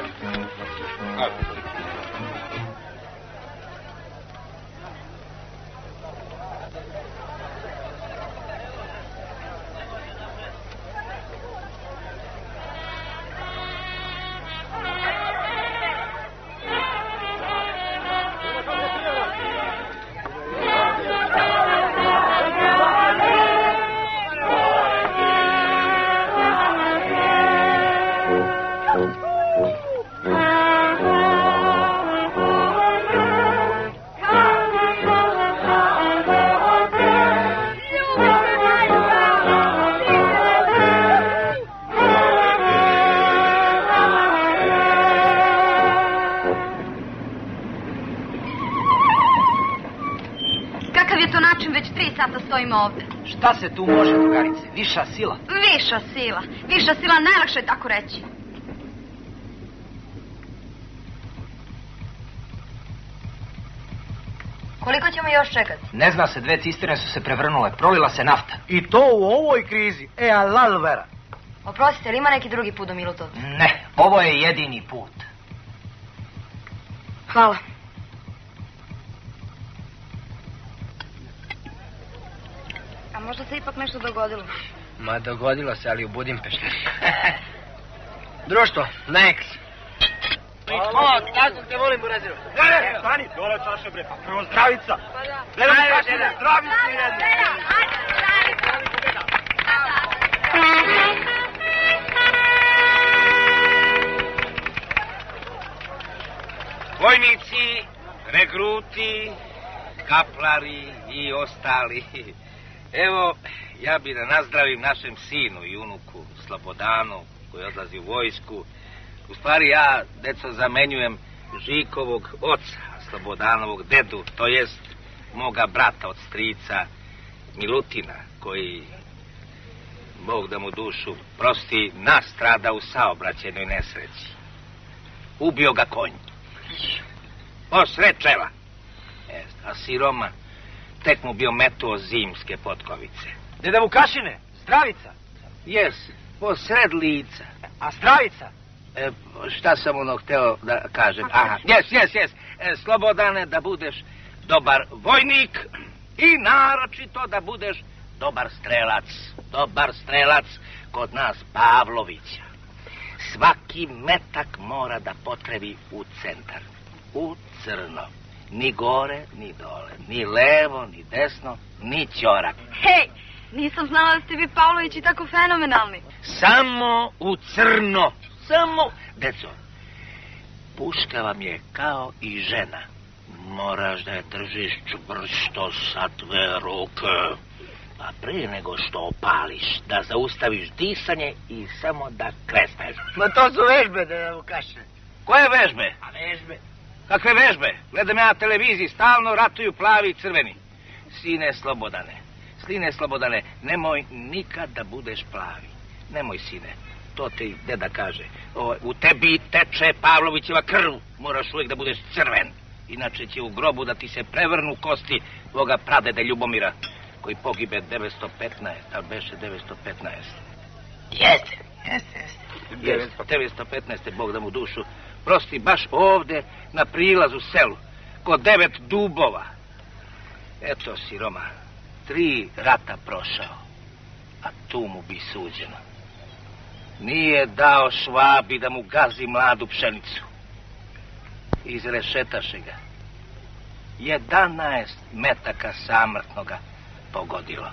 Stojimo ovde. Šta se tu može, drugarice? Viša sila? Viša sila. Viša sila, najlakše je tako reći. Koliko ćemo još čekati? Ne zna se, 2 cisterne su se prevrnule, prolila se nafta. I to u ovoj krizi. Alal vera. Oprostite, ali ima neki drugi put do Milutovca? Ne, ovo je jedini put. Hvala. A možda se ipak nešto dogodilo? Ma dogodilo se, ali u Budimpešti. Društvo, next. O, tako te volim, Buraziru. Ne, stani, dole čaše, bre, pa prvo zdravica. Pa da. Gledaj, čaše, zdravicu jednu. Vojnici, regruti, kaplari i ostali. Evo, ja bi da nazdravim našem sinu i unuku Slobodanu koji odlazi u vojsku. U stvari ja, deco, zamenjujem Žikovog oca, Slobodanovog dedu, to jest moga brata od strica Milutina, koji, Bog da mu dušu prosti, nastrada u saobraćajnoj nesreći. Ubio ga konj. Osred čela. A siroma tek mu bio metuo zimske potkovice. Deda Vukašine, zdravica. Jes, posred lica. A zdravica? Šta sam ono hteo da kažem? Aha, jes. Slobodane, da budeš dobar vojnik, I naročito da budeš dobar strelac kod nas Pavlovića. Svaki metak mora da potrebi u centar, u crno. Ni gore, ni dole, ni levo, ni desno, ni ćorak. Hej, nisam znala da ste vi Pavlovići tako fenomenalni. Samo u crno, samo... Deco, puška vam je kao i žena. Moraš da je držiš čvrsto sa dve ruke. A prije nego što opališ, da zaustaviš disanje i samo da kresneš. Ma to su vežbe, da nam ukaše. Koje vežbe? A vežbe? Kakve vežbe? Gledam ja na televiziji, stalno ratuju plavi i crveni. Sine Slobodane, nemoj nikad da budeš plavi. Nemoj, sine, to ti deda kaže. U tebi teče Pavlovićeva krv, moraš uvijek da budeš crven. Inače će u grobu da ti se prevrnu kosti tvoga pradede Ljubomira, koji pogibe 915, ali beše 915. Jeste. 915. Bog da mu dušu prosti, baš ovde na prilazu selu, kod 9 dubova. Eto si, Roma, 3 rata prošao, a tu mu bi suđeno. Nije dao Švabi da mu gazi mladu pšenicu. Izrešetaše ga. 11 metaka samrtnoga pogodilo.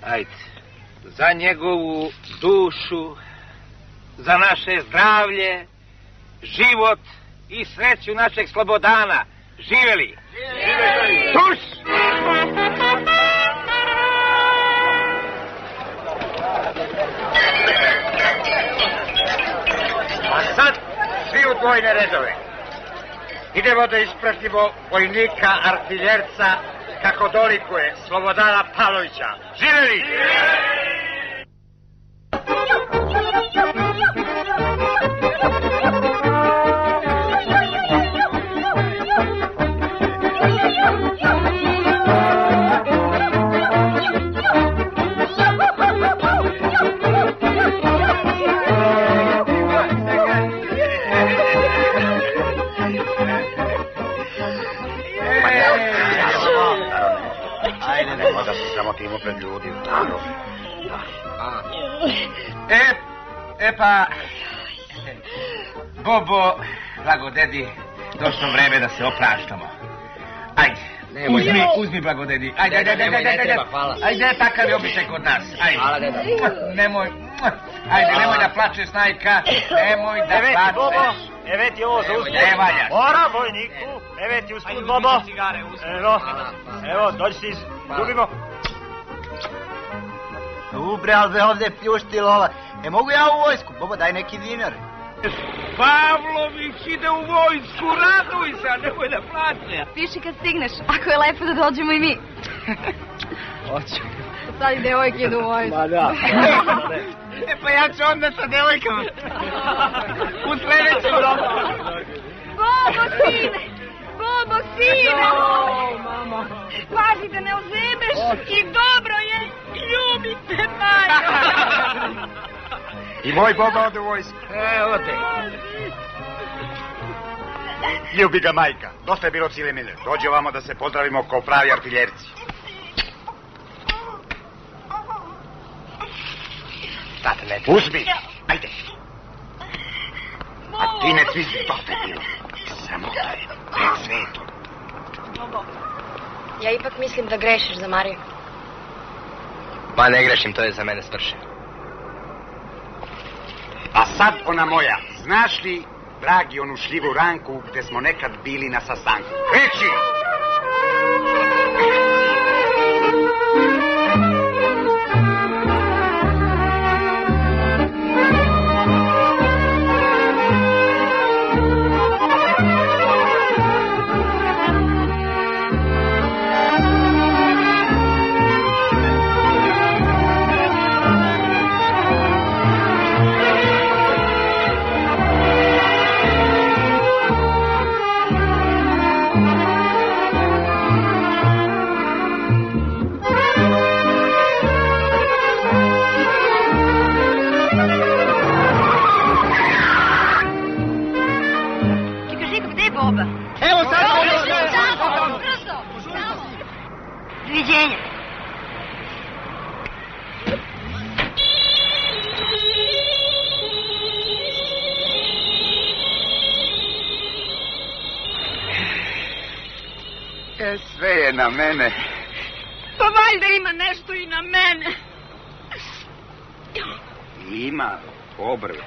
Ajde, za njegovu dušu, za naše zdravlje, život i sreću našeg Slobodana. Živeli! Tuš! A sad svi u dvojne redove. Idemo da ispratimo vojnika artiljerca kako dolikuje Slobodana Pavlovića. Živeli! Sramotimo pred ljudi, staro. Pa, Bobo, blagodedi, došlo vreme da se opraštamo. Ajde, uzmi blagodedi. Ajde, hvala. Ajde, takav je običaj kod nas. Ajde. Hvala, deda. Nemoj da plačeš, Najka, nemoj da plačeš. Bobo, eveti ovo za usput. Ne valja. Mora, vojniku, eveti usput, Bobo. Evo, dođi si, ljubimo. Ubre, ali me ovdje pljušti lova. Mogu ja u vojsku? Bobo, daj neki dinar. Pavlović ide u vojsku, raduj se, nemoj da plače. Piši kad stigneš, ako je lepo da dođemo i mi. Hoću. Sad i devojke idu u vojsku. Ma da. Pa ja ću onda sa devojkama. U sledećem roku. Bobo, sine! Pazi da ne ozebeš i dobro je, ljubite majka! I moj Bobo ode u vojsku. Ode. Ljubi ga majka. Dosta je bilo cile mile. Dođe ovamo da se pozdravimo kao pravi artiljerci. Tate, ne. Uzmi, ajde. A ti ne tvizdi, dosta je bilo. Sramota je, pred svetom. Bobo, ja ipak mislim da grešiš za Mariju. Ma ne grešim, to je za mene svršeno. A sad ona moja, znaš li, dragi, onu šljivu ranku gde smo nekad bili na sastanku? Kreći! Doviđenja. Sve je na mene. Pa valjda ima nešto i na mene. Ima, obrve.